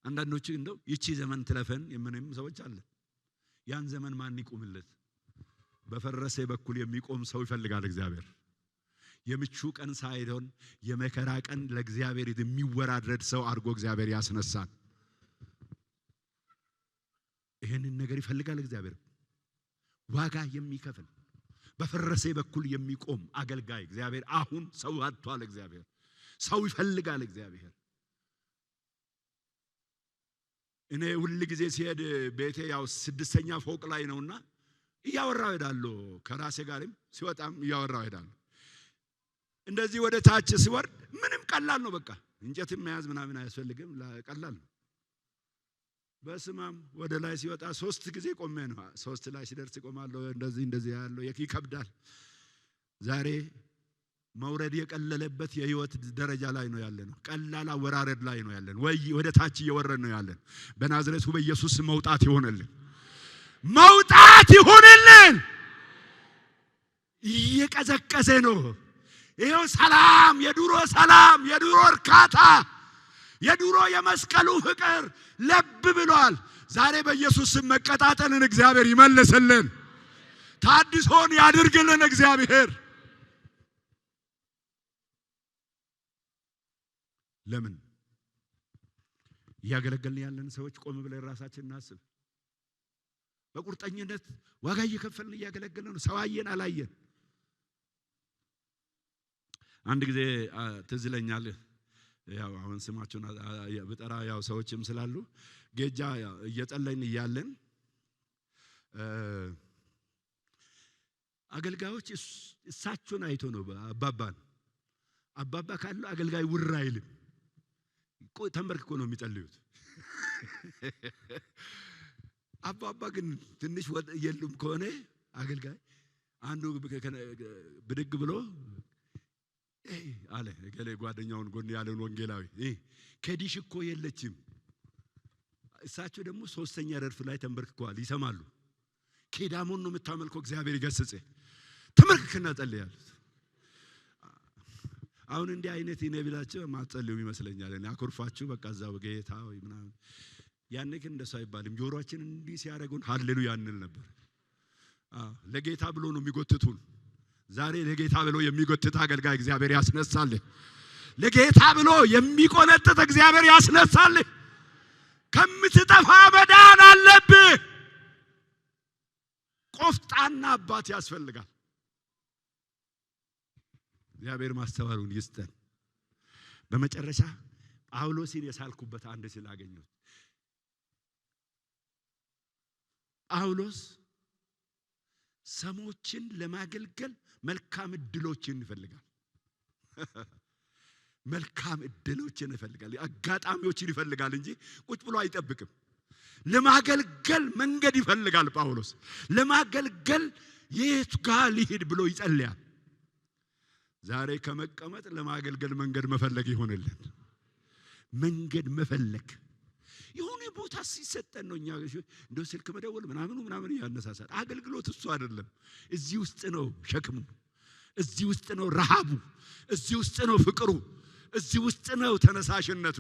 አንዳንዶቹ እንደው ይቺ ዘመን ትለፈን የምንም ሰዎች አለ። ያን ዘመን ማን ይቆምለት? በፈረሰ በኩል የሚቆም ሰው ይፈልጋል እግዚአብሔር። የምቹ ቀን ሳይሆን የመከራ ቀን ለእግዚአብሔር የሚወራረድ ሰው አድርጎ እግዚአብሔር ያስነሳል። ይሄንን ነገር ይፈልጋል እግዚአብሔር። ዋጋ የሚከፍል በፈረሰ በኩል የሚቆም አገልጋይ እግዚአብሔር አሁን ሰው አጥቷል። እግዚአብሔር ሰው ይፈልጋል እግዚአብሔር። እኔ ሁሉ ጊዜ ሲሄድ ቤቴ ያው 6ኛ ፎቅ ላይ ነውና እያወራው ሄዳለሁ። ከራሴ ጋርም ሲወጣም እያወራው ሄዳለሁ። እንደዚህ ወደ ታች ሲወርድ ምንም ቀላል ነው። በቃ እንጨትም መያዝ ምናምን አያስፈልግም። ቀላል ነው። በስማም ወደ ላይ ሲወጣ 3 ጊዜ ቆሜ ነው። 3 ላይ ሲደርስ ቆማለሁ። እንደዚህ ያለው ይከብዳል። ዛሬ መውረድ የቀለለበት የህይወት ደረጃ ላይ ነው ያለነው። ቀላል አወራረድ ላይ ነው ያለነው። ወይ ወደ ታች እየወረድን ነው ያለነው። በናዝሬቱ በኢየሱስ መውጣት ይሆንልን። መውጣት ይሆንልን። እየቀዘቀዘ ነው። ይሄው ሰላም፣ የድሮ እርካታ፣ የድሮ የመስቀሉ ፍቅር ለብ ብሏል። ዛሬ በኢየሱስ ስም መቀጣጠልን እግዚአብሔር ይመልስልን፣ ታድሶን ያድርግልን እግዚአብሔር። ለምን እያገለገልን ያለን ሰዎች ቆም ብለን ራሳችንን እናስብ። በቁርጠኝነት ዋጋ እየከፈልን እያገለገልን ነው። ሰው አየን አላየን። አንድ ጊዜ ትዝ ይለኛል፣ ያው አሁን ስማቸውን ብጠራ ያው ሰዎችም ስላሉ ጌጃ እየጸለይን እያለን አገልጋዮች እሳቸውን አይቶ ነው አባባ ካለ አገልጋይ ውራ አይልም፣ ተንበርክኮ ነው የሚጸልዩት። አባባ ግን ትንሽ ወጥ የሉም ከሆነ አገልጋይ አንዱ ብድግ ብሎ አለ ገሌ ጓደኛውን ጎን ያለን ወንጌላዊ ከዲሽ እኮ የለችም። እሳቸው ደግሞ ሶስተኛ ረድፍ ላይ ተንበርክከዋል፣ ይሰማሉ። ኬዳሞን ነው የምታመልከው፣ እግዚአብሔር ይገስጽ፣ ተንበርክከና ጸልይ ያሉት። አሁን እንዲህ አይነት ይነብላችሁ ማጸልዩ ይመስለኛል። እኔ አኩርፋችሁ በቃ እዛው ጌታ ወይ ምናምን። ያኔ ግን እንደሱ አይባልም። ጆሮአችን እንዲህ ሲያደርጉን ሃሌሉያ እንል ነበር። ለጌታ ብሎ ነው የሚጎትቱን። ዛሬ ለጌታ ብሎ የሚጎትት አገልጋይ እግዚአብሔር ያስነሳል። ለጌታ ብሎ የሚቆነጥጥ እግዚአብሔር ያስነሳል። ከምትጠፋ መዳን አለብህ። ቆፍጣና አባት ያስፈልጋል። እግዚአብሔር ማስተዋሉን ይስጠን። በመጨረሻ ጳውሎስን የሳልኩበት አንድ ስላገኘው ጳውሎስ ሰሞችን ለማገልገል መልካም እድሎችን ይፈልጋል። መልካም እድሎችን ይፈልጋል፣ አጋጣሚዎችን ይፈልጋል እንጂ ቁጭ ብሎ አይጠብቅም። ለማገልገል መንገድ ይፈልጋል ጳውሎስ። ለማገልገል የት ጋር ሊሄድ ብሎ ይጸልያል። ዛሬ ከመቀመጥ ለማገልገል መንገድ መፈለግ ይሆንልን። መንገድ መፈለግ የሆነ ቦታ ሲሰጠን ነው። እኛ እንደው ስልክ መደወል ምናምን ያነሳሳል። አገልግሎት እሱ አይደለም። እዚህ ውስጥ ነው ሸክሙ፣ እዚህ ውስጥ ነው ረሃቡ፣ እዚህ ውስጥ ነው ፍቅሩ፣ እዚህ ውስጥ ነው ተነሳሽነቱ።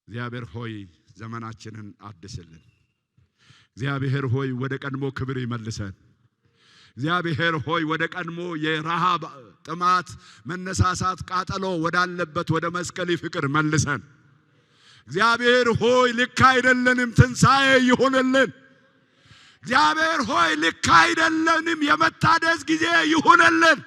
እግዚአብሔር ሆይ ዘመናችንን አድስልን። እግዚአብሔር ሆይ ወደ ቀድሞ ክብር ይመልሰን። እግዚአብሔር ሆይ ወደ ቀድሞ የረሃብ ጥማት መነሳሳት ቃጠሎ ወዳለበት ወደ መስቀል ፍቅር መልሰን። እግዚአብሔር ሆይ ልክ አይደለንም፣ ትንሣኤ ይሁንልን። እግዚአብሔር ሆይ ልክ አይደለንም፣ የመታደስ ጊዜ ይሁንልን።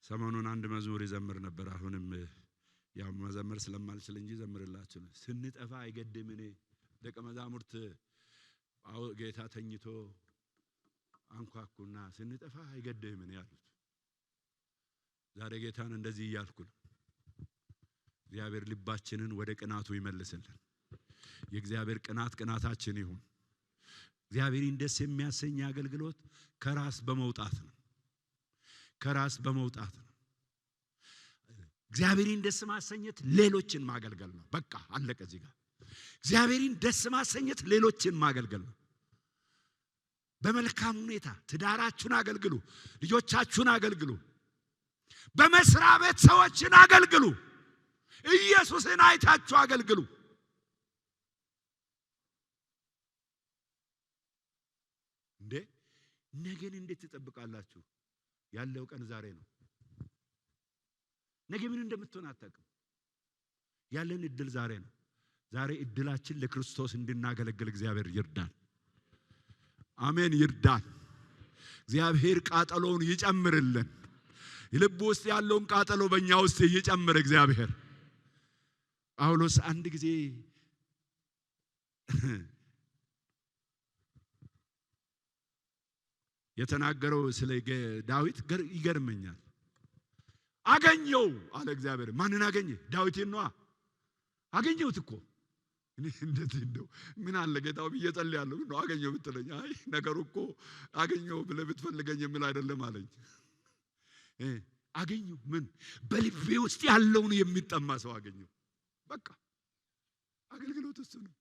ሰሞኑን አንድ መዝሙር ይዘምር ነበር። አሁንም ያው መዘመር ስለማልችል እንጂ ዘምርላችሁ ነው። ስንጠፋ አይገድምኔ ደቀ መዛሙርት ጌታ ተኝቶ አንኳኩና ስንጠፋ አይገድምኔ ያሉት። ዛሬ ጌታን እንደዚህ እያልኩ ነው። እግዚአብሔር ልባችንን ወደ ቅናቱ ይመልስልን። የእግዚአብሔር ቅናታችን ይሁን። እግዚአብሔርን ደስ የሚያሰኝ አገልግሎት ከራስ በመውጣት ነው። ከራስ በመውጣት ነው። እግዚአብሔርን ደስ ማሰኘት ሌሎችን ማገልገል ነው። በቃ አለቀ እዚህ ጋር። እግዚአብሔርን ደስ ማሰኘት ሌሎችን ማገልገል ነው። በመልካም ሁኔታ ትዳራችሁን አገልግሉ፣ ልጆቻችሁን አገልግሉ፣ በመስሪያ ቤት ሰዎችን አገልግሉ፣ ኢየሱስን አይታችሁ አገልግሉ። እንዴ ነገን እንዴት ትጠብቃላችሁ? ያለው ቀን ዛሬ ነው። ነገ ምን እንደምትሆን አታውቅም። ያለን እድል ዛሬ ነው። ዛሬ እድላችን ለክርስቶስ እንድናገለግል እግዚአብሔር ይርዳን። አሜን፣ ይርዳን። እግዚአብሔር ቃጠሎውን ይጨምርልን። ልብ ውስጥ ያለውን ቃጠሎ በእኛ ውስጥ ይጨምር እግዚአብሔር። ጳውሎስ አንድ ጊዜ የተናገረው ስለ ዳዊት ይገርመኛል። አገኘው አለ እግዚአብሔር። ማንን አገኘ? ዳዊትን ነዋ። አገኘሁት እኮ እኔ እንደው ምን አለ ጌታው ብዬ ጸልያለሁ። ነው አገኘው ብትለኝ፣ አይ ነገሩ እኮ አገኘው ብለህ ብትፈልገኝ የሚል አይደለም አለኝ። አገኙ። ምን? በልቤ ውስጥ ያለውን የሚጠማ ሰው አገኙ። በቃ አገልግሎት እሱ ነው።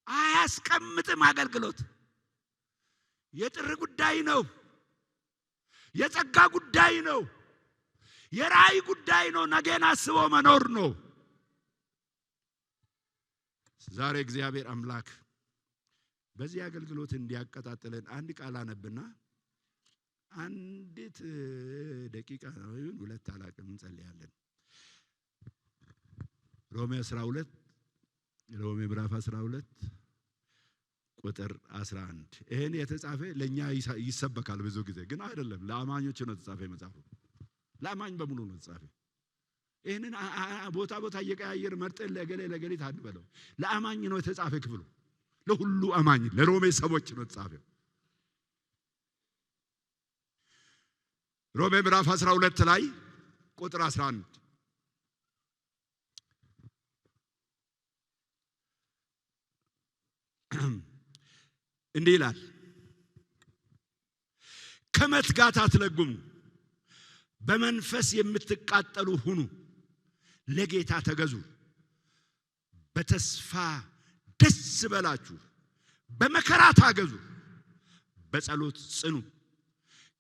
አያስቀምጥም። አገልግሎት የጥሪ ጉዳይ ነው። የጸጋ ጉዳይ ነው። የራእይ ጉዳይ ነው። ነገን አስቦ መኖር ነው። ዛሬ እግዚአብሔር አምላክ በዚህ አገልግሎት እንዲያቀጣጥለን አንድ ቃል አነብና አንዲት ደቂቃ ነው ይሁን ሁለት አላቅም እንጸልያለን። ሮሜ ምዕራፍ 12 ቁጥር 11 ይሄን የተጻፈ ለኛ ይሰበካል ብዙ ጊዜ ግን አይደለም። ለአማኞች ነው የተጻፈ መጽሐፉ። ለአማኝ በሙሉ ነው የተጻፈ። ይሄንን ቦታ እየቀያየር መርጠን ለገሌ ታድበለው። ለአማኝ ነው የተጻፈ ክፍሉ። ለሁሉ አማኝ ለሮሜ ሰዎች ነው የተጻፈው። ሮሜ ምዕራፍ 12 ላይ ቁጥር 11 እንዲህ ይላል፣ ከመትጋት አትለጉሙ፣ በመንፈስ የምትቃጠሉ ሁኑ፣ ለጌታ ተገዙ፣ በተስፋ ደስ በላችሁ፣ በመከራ ታገዙ፣ በጸሎት ጽኑ፣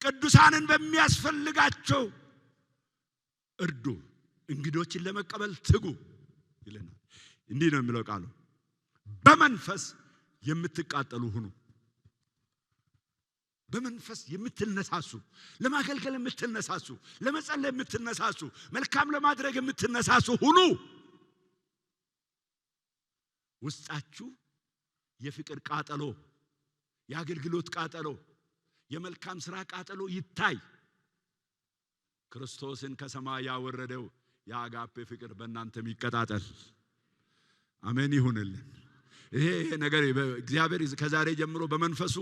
ቅዱሳንን በሚያስፈልጋቸው እርዱ፣ እንግዶችን ለመቀበል ትጉ ይለናል። እንዲህ ነው የሚለው ቃሉ። በመንፈስ የምትቃጠሉ ሁኑ። በመንፈስ የምትነሳሱ፣ ለማገልገል የምትነሳሱ፣ ለመጸለይ የምትነሳሱ፣ መልካም ለማድረግ የምትነሳሱ ሁኑ። ውስጣችሁ የፍቅር ቃጠሎ፣ የአገልግሎት ቃጠሎ፣ የመልካም ሥራ ቃጠሎ ይታይ። ክርስቶስን ከሰማይ ያወረደው የአጋፔ ፍቅር በእናንተም ይቀጣጠል። አሜን ይሁንልን። ይሄ ነገር እግዚአብሔር ከዛሬ ጀምሮ በመንፈሱ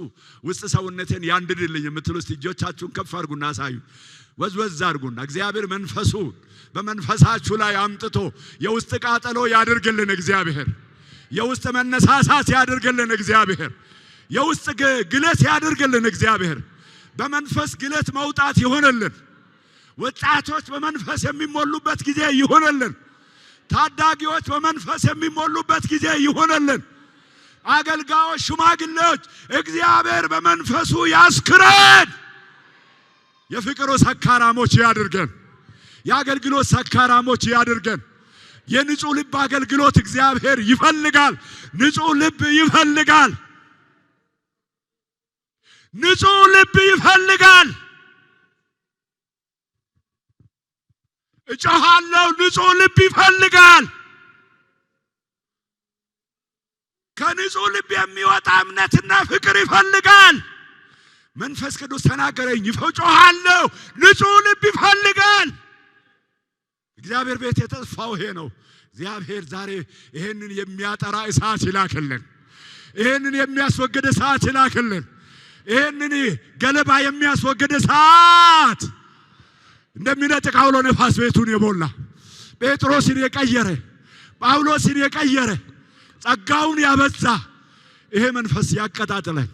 ውስጥ ሰውነቴን ያንድድልኝ የምትሉ እስቲ እጆቻችሁን ከፍ አድርጉና አሳዩ። ወዝወዝ አድርጉና እግዚአብሔር መንፈሱ በመንፈሳችሁ ላይ አምጥቶ የውስጥ ቃጠሎ ያድርግልን። እግዚአብሔር የውስጥ መነሳሳት ያድርግልን። እግዚአብሔር የውስጥ ግለት ያድርግልን። እግዚአብሔር በመንፈስ ግለት መውጣት ይሆንልን። ወጣቶች በመንፈስ የሚሞሉበት ጊዜ ይሆንልን። ታዳጊዎች በመንፈስ የሚሞሉበት ጊዜ ይሆንልን። አገልጋዮች፣ ሽማግሌዎች እግዚአብሔር በመንፈሱ ያስክረን። የፍቅሩ ሰካራሞች ያድርገን። የአገልግሎት ሰካራሞች ያድርገን። የንጹህ ልብ አገልግሎት እግዚአብሔር ይፈልጋል። ንጹህ ልብ ይፈልጋል። ንጹህ ልብ ይፈልጋል። እጮሃለሁ፣ ንጹህ ልብ ይፈልጋል። ከንጹህ ልብ የሚወጣ እምነትና ፍቅር ይፈልጋል። መንፈስ ቅዱስ ተናገረኝ። እጮሃለሁ፣ ንጹህ ልብ ይፈልጋል። እግዚአብሔር ቤት የተስፋው ይሄ ነው። እግዚአብሔር ዛሬ ይሄንን የሚያጠራ እሳት ይላክልን። ይሄንን የሚያስወግድ እሳት ይላክልን። ይሄንን ገለባ የሚያስወግድ እሳት እንደሚነጥቅ አውሎ ነፋስ ቤቱን የሞላ ጴጥሮስን የቀየረ ጳውሎስን የቀየረ ጸጋውን ያበዛ ይሄ መንፈስ ያቀጣጥለን።